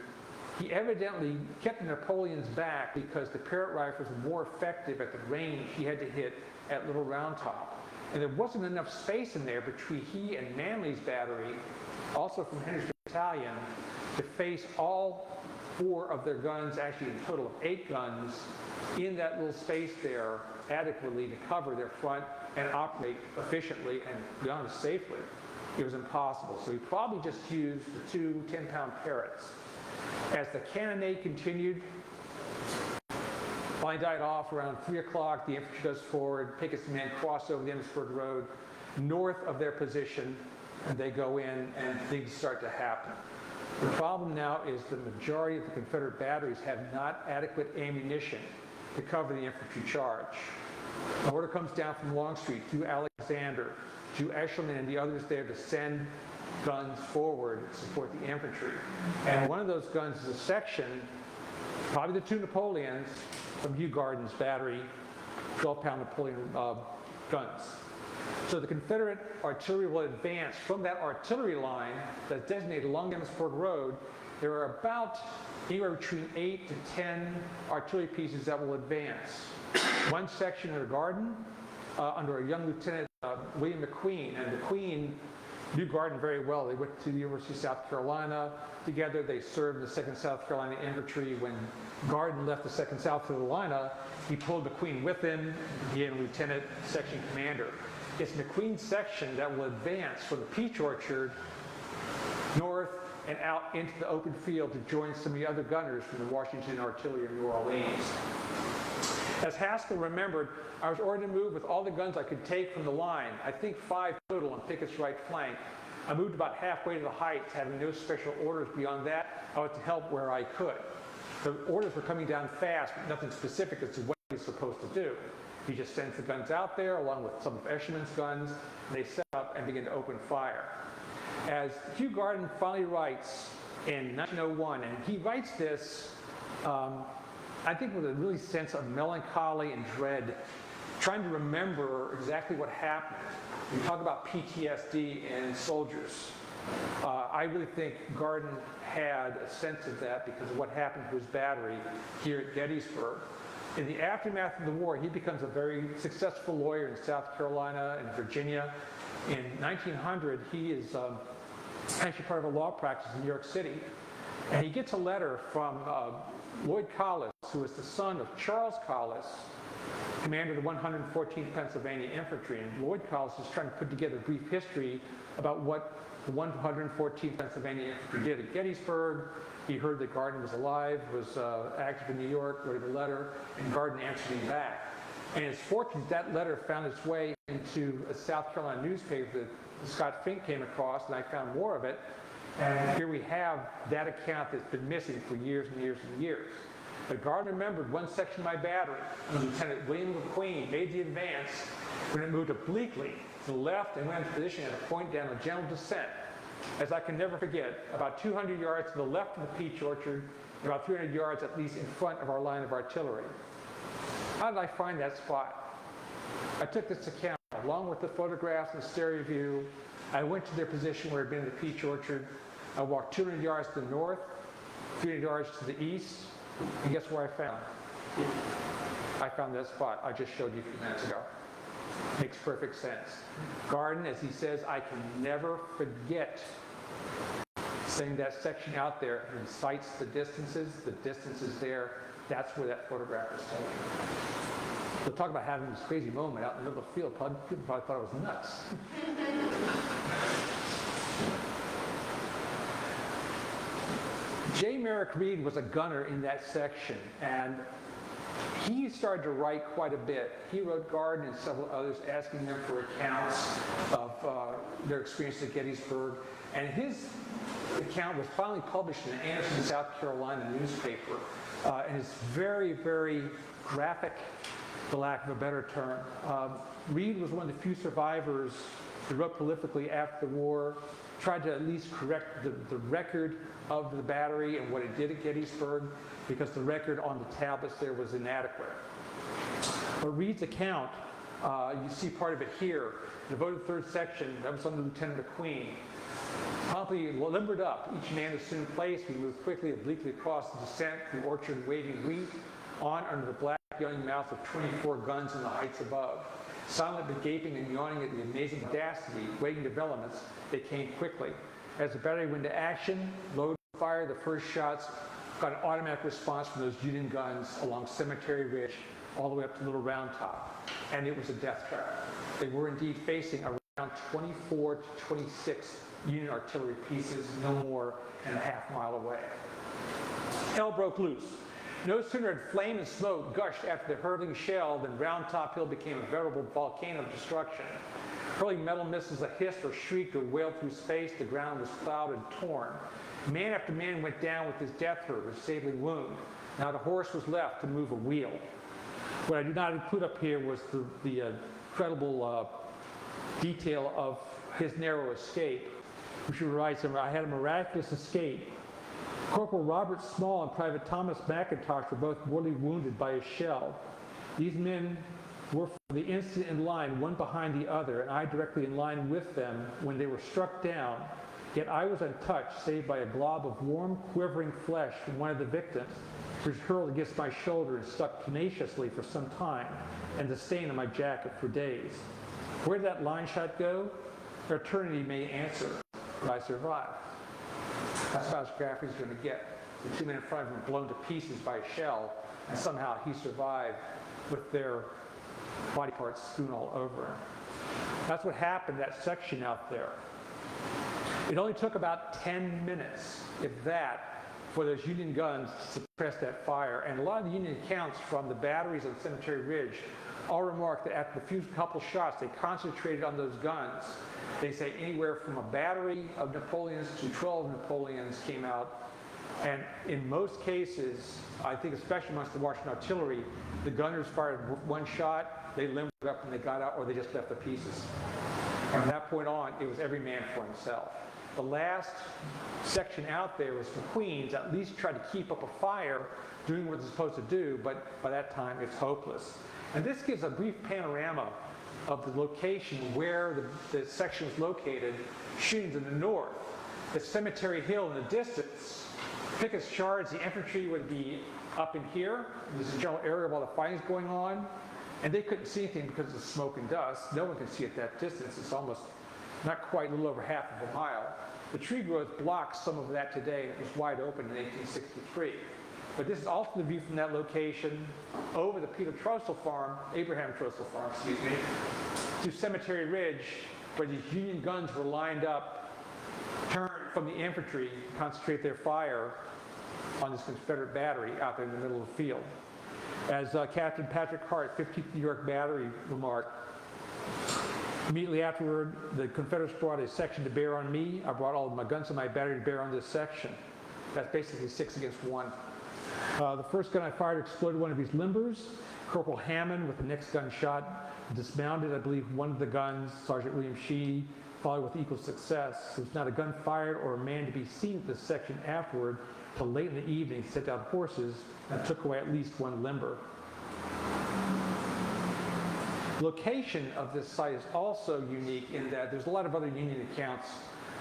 He evidently kept Napoleon's back because the Parrott rifles were more effective at the range he had to hit at Little Round Top. And there wasn't enough space in there between he and Manley's battery, also from Henry's battalion, to face all 4 of their guns, actually a total of 8 guns, in that little space there adequately to cover their front and operate efficiently and, to be honest, safely. It was impossible. So he probably just used the 2 10-pound Parrotts. As the cannonade continued, line died off around 3 o'clock. The infantry goes forward. Pickett's men cross over the Gettysburg Road north of their position, and they go in, and things start to happen. The problem now is the majority of the Confederate batteries have not adequate ammunition to cover the infantry charge. The order comes down from Longstreet through Alexander, to Eshelman and the others there to send guns forward to support the infantry. And one of those guns is a section, probably the 2 Napoleons, from Hugh Gardner's battery, 12-pound Napoleon guns. So the Confederate artillery will advance from that artillery line that's designated along Gettysburg Road. There are about anywhere between 8 to 10 artillery pieces that will advance. One section under Gardner, under a young Lieutenant William McQueen, and McQueen knew Gardner very well. They went to the University of South Carolina together. They served in the 2nd South Carolina Infantry. When Gardner left the 2nd South Carolina, he pulled McQueen with him. He became lieutenant section commander. It's McQueen's section that will advance from the Peach Orchard north and out into the open field to join some of the other gunners from the Washington Artillery in New Orleans. As Haskell remembered, I was ordered to move with all the guns I could take from the line, I think 5 total on Pickett's right flank. I moved about halfway to the Heights, having no special orders beyond that. I was to help where I could. The orders were coming down fast, but nothing specific as to what he was supposed to do. He just sends the guns out there, along with some of Eshelman's guns, and they set up and begin to open fire. As Hugh Gardner finally writes in 1901, and he writes this, I think with a really sense of melancholy and dread, trying to remember exactly what happened. We talk about PTSD in soldiers. I really think Gardner had a sense of that because of what happened to his battery here at Gettysburg. In the aftermath of the war, he becomes a very successful lawyer in South Carolina and Virginia. In 1900, he is actually part of a law practice in New York City. And he gets a letter from Lloyd Collis, who was the son of Charles Collis, commander of the 114th Pennsylvania Infantry. And Lloyd Collis is trying to put together a brief history about what the 114th Pennsylvania Infantry did at Gettysburg. He heard that Gardner was alive, was active in New York, wrote a letter, and Gardner answered him back. And it's fortunate that letter found its way into a South Carolina newspaper that Scott Fink came across, and I found more of it. And here we have that account that's been missing for years and years and years. But Gardner remembered one section of my battery, and Lieutenant William McQueen made the advance when it moved obliquely to the left and went into position at a point down a gentle descent. As I can never forget, about 200 yards to the left of the Peach Orchard, and about 300 yards at least in front of our line of artillery. How did I find that spot? I took this account along with the photographs and the stereo view. I went to their position where it had been in the Peach Orchard. I walked 200 yards to the north, 300 yards to the east, and guess where I found? I found that spot I just showed you a few minutes ago. Makes perfect sense. Gardner, as he says, I can never forget saying that section out there and cites the distances there. That's where that photograph was taken. We'll talk about having this crazy moment out in the middle of the field. People probably thought I was nuts. J. Merrick Reed was a gunner in that section, and he started to write quite a bit. He wrote Gardner and several others asking them for accounts of their experience at Gettysburg, and his account was finally published in the Anderson, South Carolina newspaper, and it's very, very graphic, for lack of a better term. Reed was one of the few survivors who wrote prolifically after the war, tried to at least correct the record of the battery and what it did at Gettysburg, because the record on the tablets there was inadequate. But Reed's account, you see part of it here, the devoted third section, that was under Lieutenant McQueen. Promptly limbered up, each man assumed place. We moved quickly, obliquely across the descent through orchard waving wheat, on under the black yawning mouths of 24 guns in the heights above. Silently gaping and yawning at the amazing audacity, waiting developments, they came quickly. As the battery went into action, load fire, the first shots got an automatic response from those Union guns along Cemetery Ridge all the way up to Little Round Top. And it was a death trap. They were indeed facing around 24 to 26 Union artillery pieces, no more than a half-mile away. Hell broke loose. No sooner had flame and smoke gushed after the hurtling shell than Round Top Hill became a veritable volcano of destruction. Hurling metal missiles that hissed or shrieked or wailed through space, the ground was plowed and torn. Man after man went down with his death hurt or sabling wound. Not a horse was left to move a wheel. What I did not include up here was the incredible detail of his narrow escape, which writes, I had a miraculous escape. Corporal Robert Small and Private Thomas McIntosh were both mortally wounded by a shell. These men were for the instant in line, one behind the other, and I directly in line with them when they were struck down. Yet I was untouched, save by a glob of warm, quivering flesh from one of the victims, which hurled against my shoulder and stuck tenaciously for some time, and the stain on my jacket for days. Where did that line shot go? Eternity may answer, but I survived. That's how Sherfy's going to get. The two men in front of him were blown to pieces by a shell, and somehow he survived with their body parts strewn all over him. That's what happened, that section out there. It only took about 10 minutes, if that, for those Union guns to suppress that fire. And a lot of the Union accounts from the batteries on Cemetery Ridge all remark that after the couple shots, they concentrated on those guns. They say anywhere from a battery of Napoleons to 12 Napoleons came out. And in most cases, I think especially amongst the Washington artillery, the gunners fired one shot, they limbered up when they got out, or they just left the pieces. From that point on, it was every man for himself. The last section out there was McQueen's, at least tried to keep up a fire, doing what it's supposed to do, but by that time it's hopeless. And this gives a brief panorama of the location where the section was located, shooting to the north. The Cemetery Hill in the distance, Pickett's charge, the infantry would be up in here. There's a general area while the fighting's going on, and they couldn't see anything because of the smoke and dust. No one can see at that distance. It's almost not quite, a little over half of a mile. The tree growth blocks some of that today, and it was wide open in 1863. But this is also the view from that location over the Abraham Trossel Farm, to Cemetery Ridge, where these Union guns were lined up, turned from the infantry to concentrate their fire on this Confederate battery out there in the middle of the field. As Captain Patrick Hart, 15th New York Battery, remarked, immediately afterward, the Confederates brought a section to bear on me. I brought all of my guns and my battery to bear on this section. That's basically 6 against 1. The first gun I fired exploded one of his limbers. Corporal Hammond, with the next gun shot, dismounted, I believe, one of the guns. Sergeant William Sheedy followed with equal success. There was not a gun fired or a man to be seen at this section afterward till late in the evening. Sent out horses and took away at least one limber. Location of this site is also unique in that there's a lot of other Union accounts.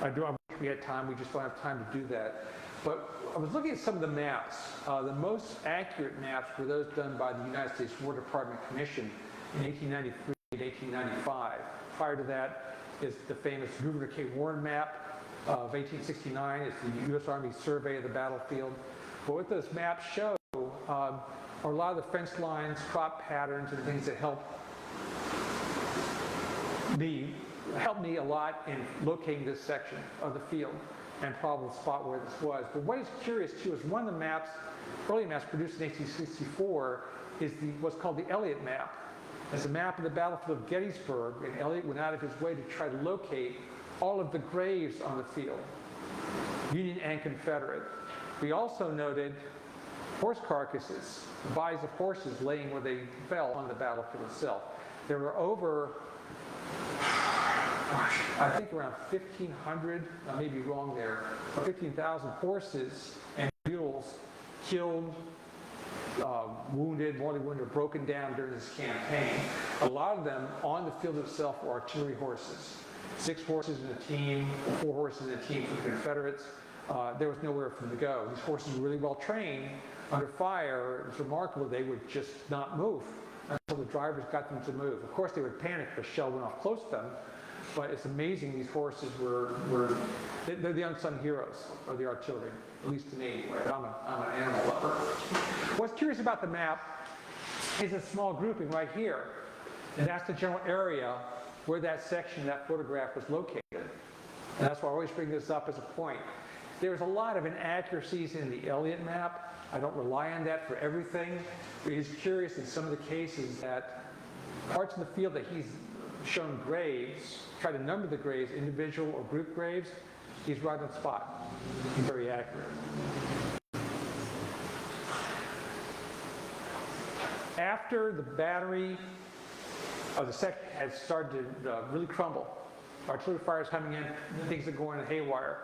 I wish we had time, we just don't have time to do that. But I was looking at some of the maps. The most accurate maps were those done by the United States War Department Commission in 1893 and 1895. Prior to that is the famous Gouverneur K. Warren map of 1869. It's the U.S. Army survey of the battlefield. But what those maps show are a lot of the fence lines, crop patterns, and things that help me a lot in locating this section of the field and probable spot where this was. But what is curious too is one of the maps, early maps produced in 1864, is what's called the Elliott map. It's a map of the battlefield of Gettysburg, and Elliott went out of his way to try to locate all of the graves on the field, Union and Confederate. We also noted horse carcasses, the bodies of horses laying where they fell on the battlefield itself. There were over, I think around 1,500, I may be wrong there, 15,000 horses and mules killed, wounded, mortally wounded, or broken down during this campaign. A lot of them on the field itself were artillery horses. 6 horses in a team, 4 horses in a team for the Confederates. There was nowhere for them to go. These horses were really well trained. Under fire, it was remarkable they would just not move until the drivers got them to move. Of course, they would panic if a shell went off close to them, but it's amazing these horses they're the unsung heroes of the artillery, at least to me. I'm an animal lover. What's curious about the map is a small grouping right here, and that's the general area where that section, that photograph was located. And that's why I always bring this up as a point. There's a lot of inaccuracies in the Elliott map. I don't rely on that for everything, but he's curious in some of the cases that parts of the field that he's shown graves, try to number the graves, individual or group graves, he's right on the spot. He's very accurate. After the battery of the second had started to really crumble, artillery fire is coming in, things are going haywire.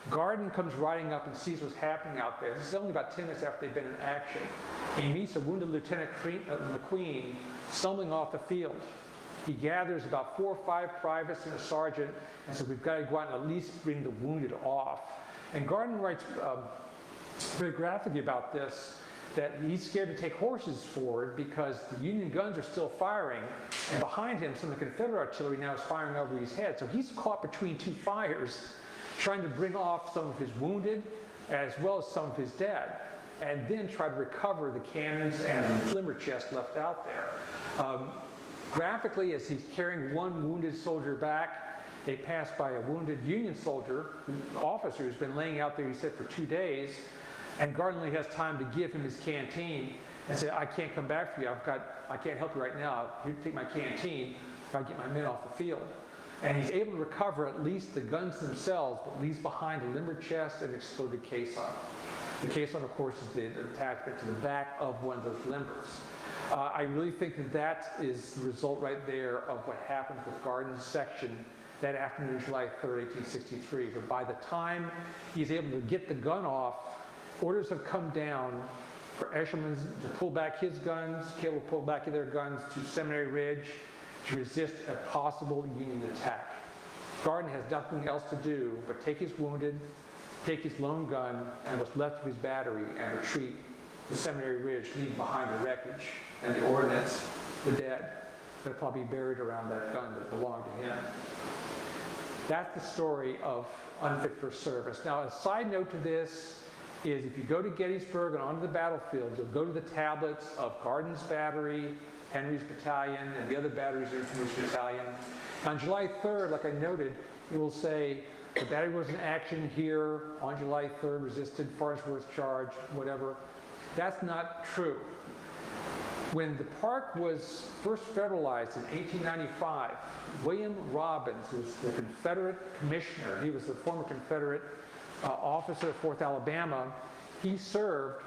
Gardner comes riding up and sees what's happening out there. This is only about 10 minutes after they've been in action. He meets a wounded Lieutenant McQueen stumbling off the field. He gathers about 4 or 5 privates and a sergeant and says, we've got to go out and at least bring the wounded off. And Gardner writes very graphically about this, that he's scared to take horses forward because the Union guns are still firing, and behind him some of the Confederate artillery now is firing over his head. So he's caught between 2 fires, trying to bring off some of his wounded as well as some of his dead, and then try to recover the cannons and the limber chest left out there. Graphically, as he's carrying one wounded soldier back, they pass by a wounded Union soldier, officer who's been laying out there, he said, for 2 days, and Gardner has time to give him his canteen and say, I can't come back for you, I can't help you right now, you take my canteen, I've got to get my men off the field. And he's able to recover at least the guns themselves, but leaves behind a limber chest and exploded caisson. The caisson, of course, is the attachment to the back of one of those limbers. I really think that that is the result right there of what happened with Gardner's section that afternoon, July 3rd, 1863. But by the time he's able to get the gun off, orders have come down for Eshelman to pull back his guns, Cable pull back their guns to Seminary Ridge to resist a possible Union attack. Gardner has nothing else to do but take his wounded, take his lone gun and what's left of his battery and retreat to Seminary Ridge, leaving behind the wreckage and the ordnance, the dead, that are probably buried around that gun that belonged to him. That's the story of Unfit for Service. Now, a side note to this is if you go to Gettysburg and onto the battlefield, you'll go to the tablets of Gardner's battery, Henry's battalion, and the other batteries in Henry's battalion. On July 3rd, like I noted, it will say the battery was in action here on July 3rd, resisted Farnsworth's charge, whatever. That's not true. When the park was first federalized in 1895, William Robbins was the Confederate commissioner. He was the former Confederate officer at 4th Alabama. He served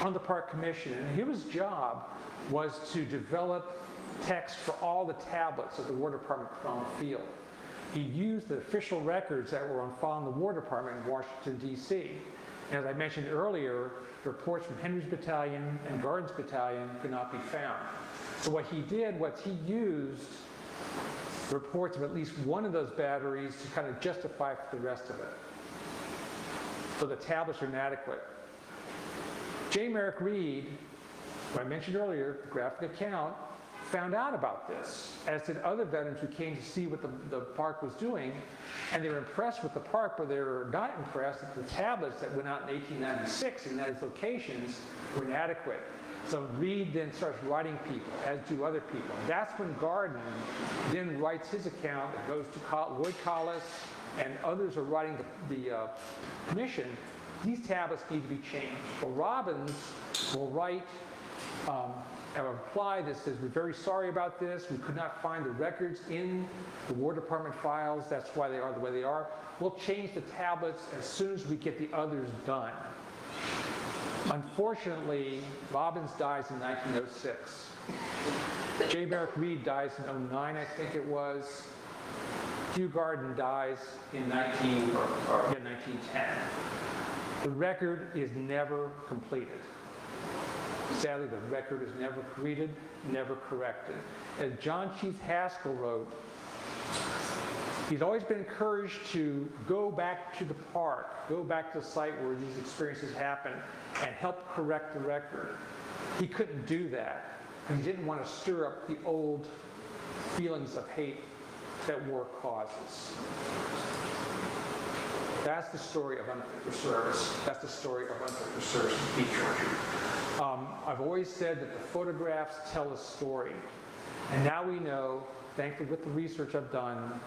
on the park commission, and his job was to develop text for all the tablets that the War Department put on the field. He used the official records that were on file in the War Department in Washington, D.C. And as I mentioned earlier, reports from Henry's battalion and Gardner's battalion could not be found. So what he did was he used reports of at least one of those batteries to kind of justify for the rest of it. So the tablets are inadequate. J. Merrick Reed, who I mentioned earlier, the graphic account, found out about this, as did other veterans who came to see what the park was doing, and they were impressed with the park, but they were not impressed that the tablets that went out in 1896 in those locations were inadequate. So Reed then starts writing people, as do other people. That's when Gardner then writes his account that goes to Lloyd Collis, and others are writing the commission. These tablets need to be changed. Well, Robbins will write a reply that says, we're very sorry about this. We could not find the records in the War Department files. That's why they are the way they are. We'll change the tablets as soon as we get the others done. Unfortunately, Robbins dies in 1906. J. Merrick Reed dies in 09, I think it was. Hugh Gardner dies in 1910. The record is never completed. Sadly, the record is never completed, never corrected. As John Chief Haskell wrote, He's always been encouraged to go back to the park, go back to the site where these experiences happened, and help correct the record. He couldn't do that. He didn't want to stir up the old feelings of hate that war causes. That's the story of Unfit for Service. That's the story of Unfit for Service feature. I've always said that the photographs tell a story. And now we know, thankfully with the research I've done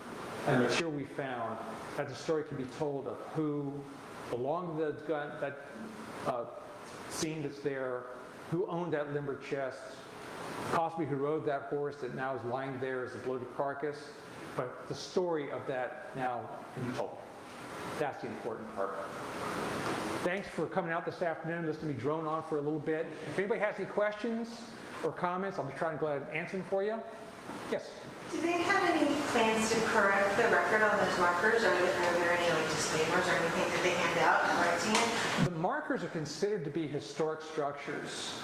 and the material we found, that the story can be told of who belonged to the gun, that scene that's there, who owned that limber chest, possibly who rode that horse that now is lying there as a bloated carcass. But the story of that now can be told. That's the important part. Thanks for coming out this afternoon, listening to me drone on for a little bit. If anybody has any questions or comments, I'll be trying to go ahead and answer them for you. Yes? Do they have any plans to correct the record on those markers? Are there any disclaimers or anything that they hand out correcting it? The markers are considered to be historic structures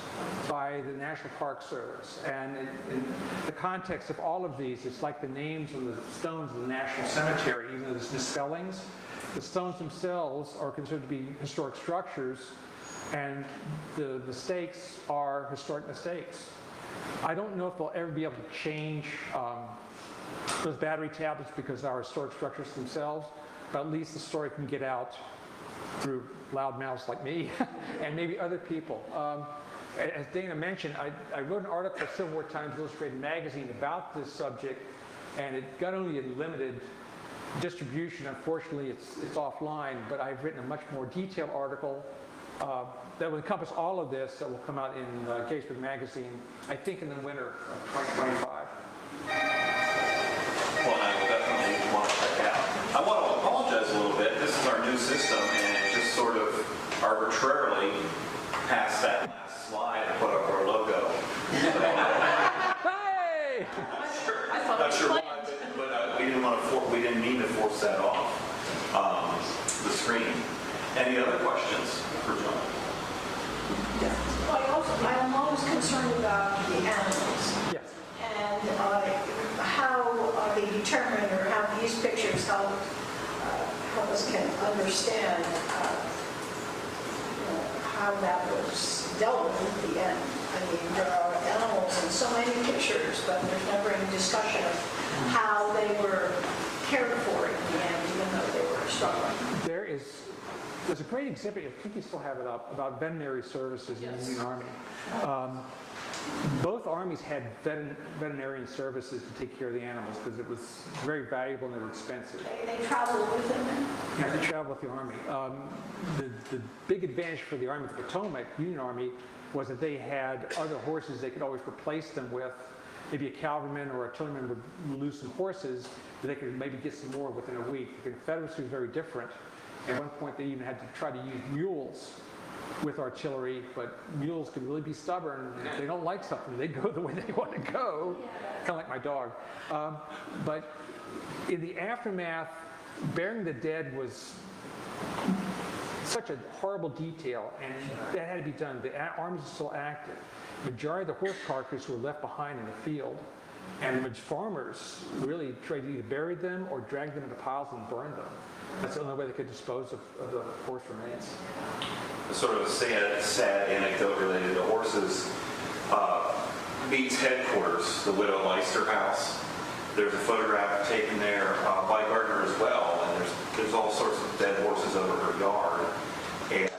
by the National Park Service. And in the context of all of these, it's like the names of the stones of the National Cemetery, even though there's misspellings. The stones themselves are considered to be historic structures, and the mistakes are historic mistakes. I don't know if they'll ever be able to change those battery tablets because they are historic structures themselves, but at least the story can get out through loud mouths like me and maybe other people. As Dana mentioned, I wrote an article for Civil War Times Illustrated magazine about this subject, and it got only a limited distribution. Unfortunately, it's offline, but I've written a much more detailed article that will encompass all of this that will come out in Gettysburg magazine, I think in the winter of 2025. Well, I will definitely want to check it out. I want to apologize a little bit. This is our new system, and it just sort of arbitrarily passed that last slide and put up our logo. Hey! Not sure why, but we didn't mean to force that off the screen. Any other questions for John? I'm always concerned about the animals. Yes. And how they determine, or how these pictures help us can understand how that was dealt with at the end. I mean, there are animals in so many pictures, but there's never any discussion of how they were cared for in the end, even though they were struggling. There's a great exhibit, I think you still have it up, about veterinary services in the Union Army. Both armies had veterinarian services to take care of the animals because it was very valuable and they were expensive. They traveled with them. Yeah, they traveled with the Army. The big advantage for the Army of the Potomac, Union Army, was that they had other horses they could always replace them with. Maybe a cavalryman or artilleryman would lose some horses, but they could maybe get some more within a week. The Confederacy was very different. At one point, they even had to try to use mules with artillery, but mules can really be stubborn. If they don't like something, they go the way they want to go, kind of like my dog. But in the aftermath, burying the dead was such a horrible detail, and that had to be done. The armies are still active. The majority of the horse carcasses were left behind in the field, and the farmers really tried to either bury them or drag them into piles and burn them. That's the only way they could dispose of the horse remains. Sort of a sad anecdote related to horses. Meade's headquarters, the Widow Leister house. There's a photograph taken there by Gardner as well, and there's all sorts of dead horses over her yard. And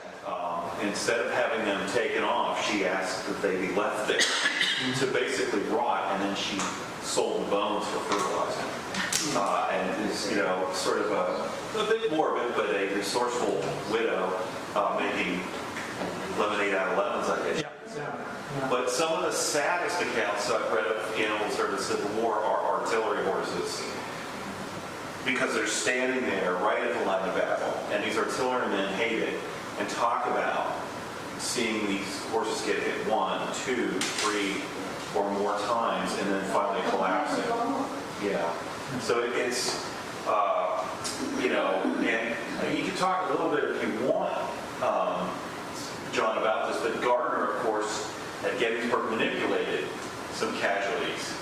instead of having them taken off, she asked that they be left there to basically rot, and then she sold the bones for fertilizer. And is, sort of a bit morbid, but a resourceful widow making lemonade out of lemons, I guess. Yeah. But some of the saddest accounts I've read of animals during the Civil War are artillery horses, because they're standing there right at the line of battle, and these artillerymen hate it and talk about seeing these horses get hit 1, 2, 3, or more times, and then finally collapsing. Yeah. So it's, and you can talk a little bit if you want, John, about this, but Gardner, of course, at Gettysburg manipulated some casualties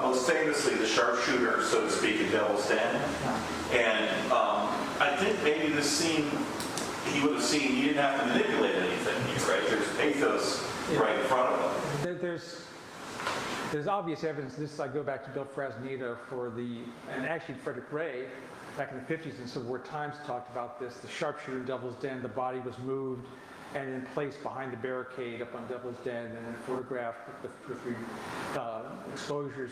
most famously the sharpshooter, so to speak, in Devil's Den. And I think maybe this scene, he would have seen he didn't have to manipulate anything here, right? There's pathos right in front of him. There's obvious evidence. This I go back to Bill Frasnito and actually Frederick Ray, back in the 50s in Civil War Times talked about this. The sharpshooter in Devil's Den, the body was moved and then placed behind the barricade up on Devil's Den and then photographed with exposures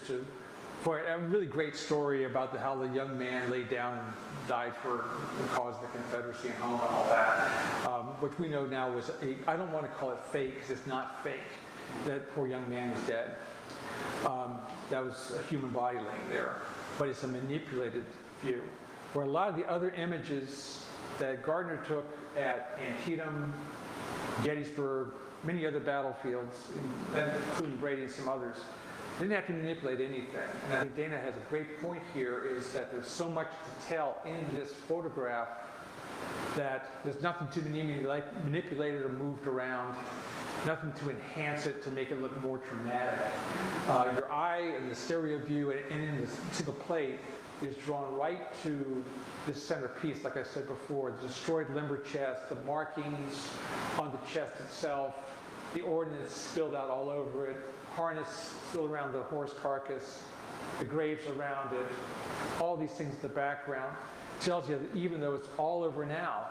for a really great story about how the young man laid down and died for the cause of the Confederacy and home and all that, which we know now was I don't want to call it fake because it's not fake. That poor young man was dead. That was a human body laying there, but it's a manipulated view. Where a lot of the other images that Gardner took at Antietam, Gettysburg, many other battlefields, including Brady and some others, didn't have to manipulate anything. And I think Dana has a great point here is that there's so much to tell in this photograph that there's nothing to be manipulated or moved around, nothing to enhance it to make it look more dramatic. Your eye and the stereo view and in the single plate is drawn right to this centerpiece, like I said before, the destroyed limber chest, the markings on the chest itself, the ordnance spilled out all over it, harness still around the horse carcass, the graves around it, all these things in the background tells you that even though it's all over now,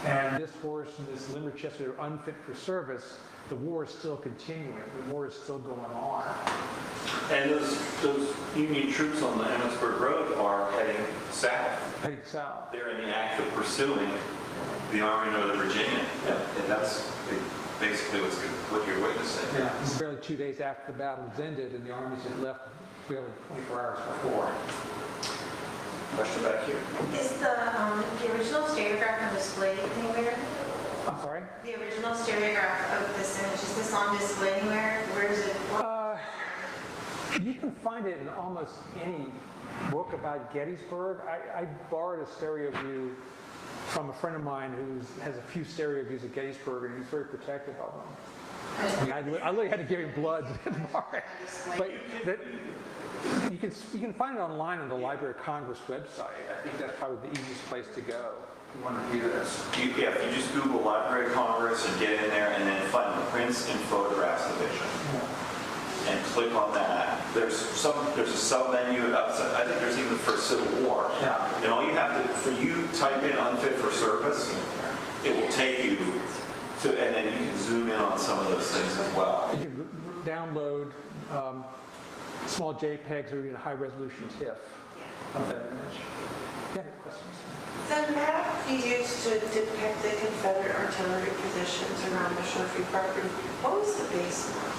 and this horse and this limber chest are unfit for service, the war is still continuing. The war is still going on. And those Union troops on the Emmitsburg Road are heading south. Heading south. They're in the act of pursuing the Army of Northern Virginia. And that's basically what you're witnessing. Yeah, this is barely 2 days after the battle was ended and the armies had left barely 24 hours before. Question back here. Is the original stereograph on display anywhere? I'm sorry? The original stereograph of this image, is this on display anywhere? Where is it? You can find it in almost any book about Gettysburg. I borrowed a stereo view from a friend of mine who has a few stereo views of Gettysburg, and he's very protective of them. I mean, I literally had to give him blood to borrow it. But you can find it online on the Library of Congress website. I think that's probably the easiest place to go if you want to view this. If you just Google Library of Congress and get in there and then find the prints and photographs division and click on that, there's a sub-menu outside. I think there's even for Civil War. Yeah. And all you have to, for you type in unfit for service, it will take you to, and then you can zoom in on some of those things as well. You can download small JPEGs or even a high-resolution TIFF of that image. Yeah, questions? The map you used to depict the Confederate artillery positions around the Sherfy property, what was the base map?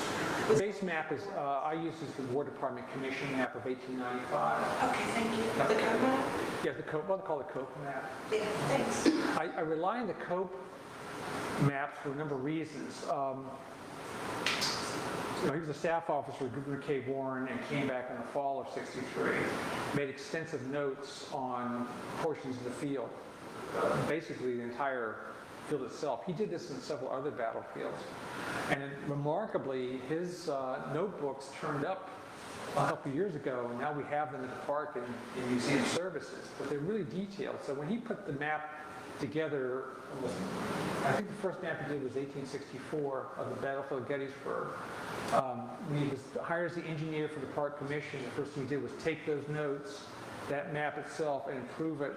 The base map is, I use the War Department Commission map of 1895. Okay, thank you. The code map? Yeah, what they call the Cope map. Yeah, thanks. I rely on the Cope maps for a number of reasons. He was a staff officer with Governor K. Warren and came back in the fall of '63, made extensive notes on portions of the field, basically the entire field itself. He did this in several other battlefields. And remarkably, his notebooks turned up a couple years ago, and now we have them in the park and in museum services, but they're really detailed. So when he put the map together, I think the first map he did was 1864 of the battlefield of Gettysburg. When he hires the engineer for the park commission, the first thing he did was take those notes, that map itself, and improve it,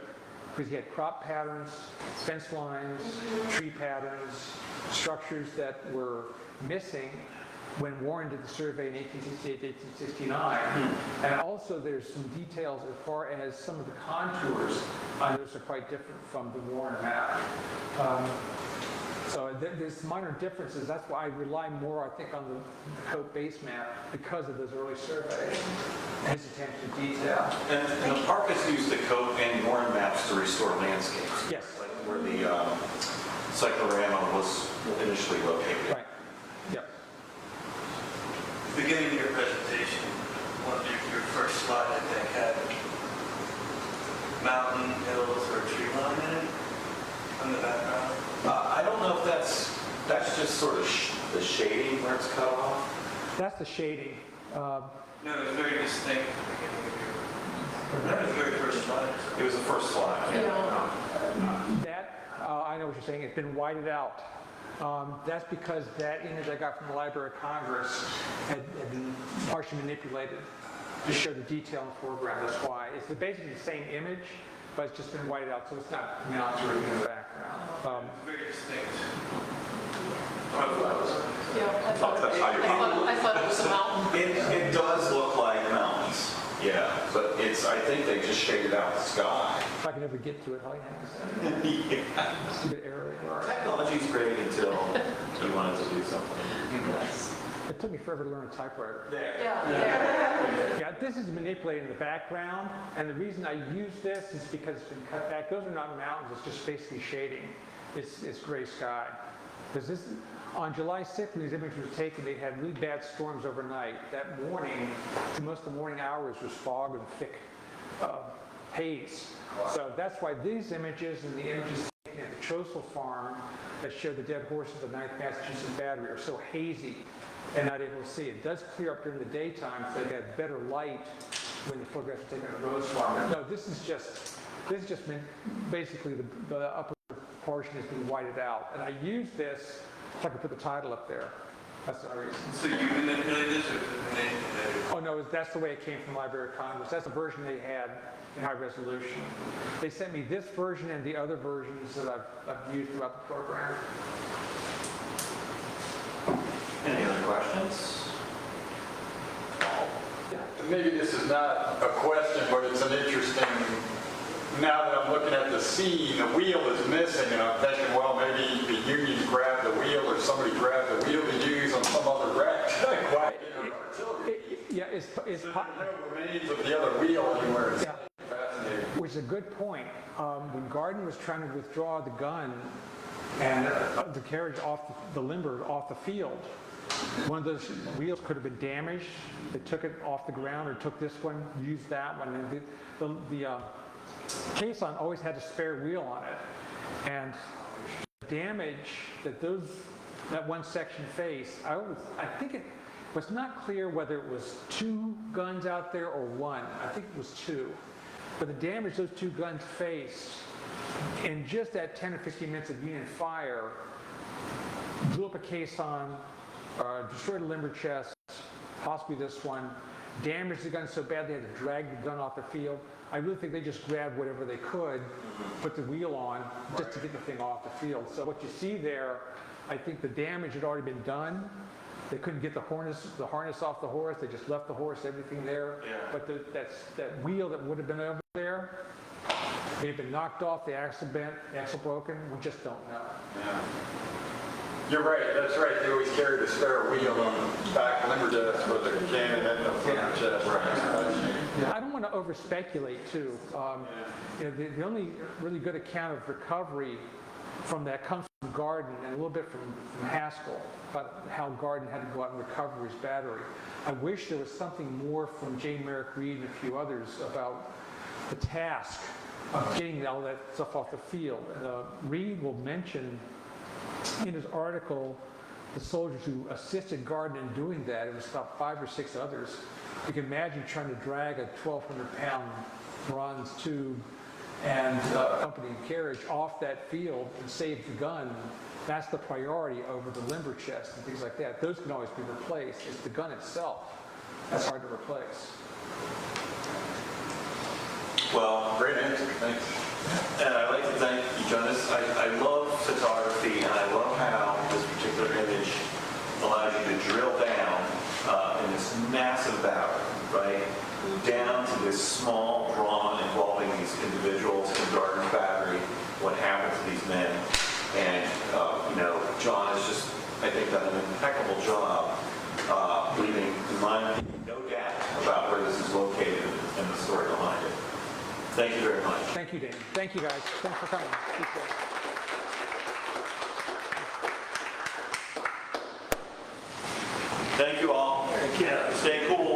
because he had crop patterns, fence lines, tree patterns, structures that were missing when Warren did the survey in 1868, 1869. And also there's some details as far as some of the contours on those are quite different from the Warren map. So there's minor differences. That's why I rely more, I think, on the Cope base map because of those early surveys and his attention to detail. And the park has used the Cope and Warren maps to restore landscapes. Yes. Like where the cyclorama was initially located. Right. Yep. Beginning of your presentation, one of your first slide, I think, had mountain, hills, or tree line in it on the background. I don't know if that's just sort of the shading where it's cut off. That's the shading. No, it was very distinct. That was the very first slide. It was the first slide. That, I know what you're saying, it's been whited out. That's because that image I got from the Library of Congress had been partially manipulated to show the detail in the foreground. That's why. It's basically the same image, but it's just been whited out, so it's not mounted in the background. Very distinct. Yeah, I thought it was a mountain. It does look like mountains, yeah, but I think they just shaded out the sky. If I can ever get to it, all you have to say. Yeah. It's a bit airy. Technology's great until you want it to do something. It took me forever to learn a typewriter. There. Yeah. Yeah, this is manipulated in the background, and the reason I use this is because it's been cut back. Those are not mountains, it's just basically shading. It's gray sky. Because this, on July 6th, when these images were taken, they had really bad storms overnight. That morning, through most of the morning hours, was fog and thick haze. So that's why these images and the images taken at the Chosel farm that show the dead horses of the 9th Massachusetts Battery are so hazy and not able to see. It does clear up during the daytime, so they have better light when the photographs are taken at the Rose Farm. No, this is just been basically the upper portion has been whited out, and I use this so I can put the title up there. That's the reason. So you manipulated this or manipulated? Oh no, that's the way it came from the Library of Congress. That's the version they had in high resolution. They sent me this version and the other versions that I've used throughout the program. Any other questions? Maybe this is not a question, but it's an interesting, now that I'm looking at the scene, the wheel is missing, and I'm thinking, well, maybe the Union grabbed the wheel or somebody grabbed the wheel to use on some other wreck. Yeah, it's There's no remains of the other wheel anywhere. It's fascinating. which is a good point. When Gardner was trying to withdraw the gun and the carriage off the limber off the field, one of those wheels could have been damaged. They took it off the ground or took this one, used that one. And the caisson always had a spare wheel on it. And the damage that one section faced, I think it was not clear whether it was 2 guns out there or 1. I think it was 2. But the damage those 2 guns faced in just that 10 or 15 minutes of Union fire blew up a caisson, destroyed a limber chest, possibly this one, damaged the gun so bad they had to drag the gun off the field. I really think they just grabbed whatever they could, put the wheel on, just to get the thing off the field. So what you see there, I think the damage had already been done. They couldn't get the harness off the horse. They just left the horse, everything there. Yeah. But that wheel that would have been over there, may have been knocked off, the axle bent, axle broken. We just don't know. Yeah. You're right, that's right. They always carried a spare wheel on the back limber chest with a cannon and the front chest. I don't want to over-speculate, too. The only really good account of recovery from that comes from Gardner and a little bit from Haskell, about how Gardner had to go out and recover his battery. I wish there was something more from Jane Merrick Reed and a few others about the task of getting all that stuff off the field. Reed will mention in his article the soldiers who assisted Gardner in doing that. It was about 5 or 6 others. You can imagine trying to drag a 1,200-pound bronze tube and accompanying carriage off that field and save the gun. That's the priority over the limber chest and things like that. Those can always be replaced. It's the gun itself that's hard to replace. Well, Great answer, thanks. and I'd like to thank you, Jonas. I love photography, and I love how this particular image allows you to drill down in this massive battle, right? Down to this small drama involving these individuals in Gardner's battery, what happened to these men. And, John has just, I think, done an impeccable job leaving, in my opinion, no doubt about where this is located and the story behind it. Thank you very much. Thank you, Dan. Thank you, guys. Thanks for coming. Appreciate it. Thank you all. Stay cool.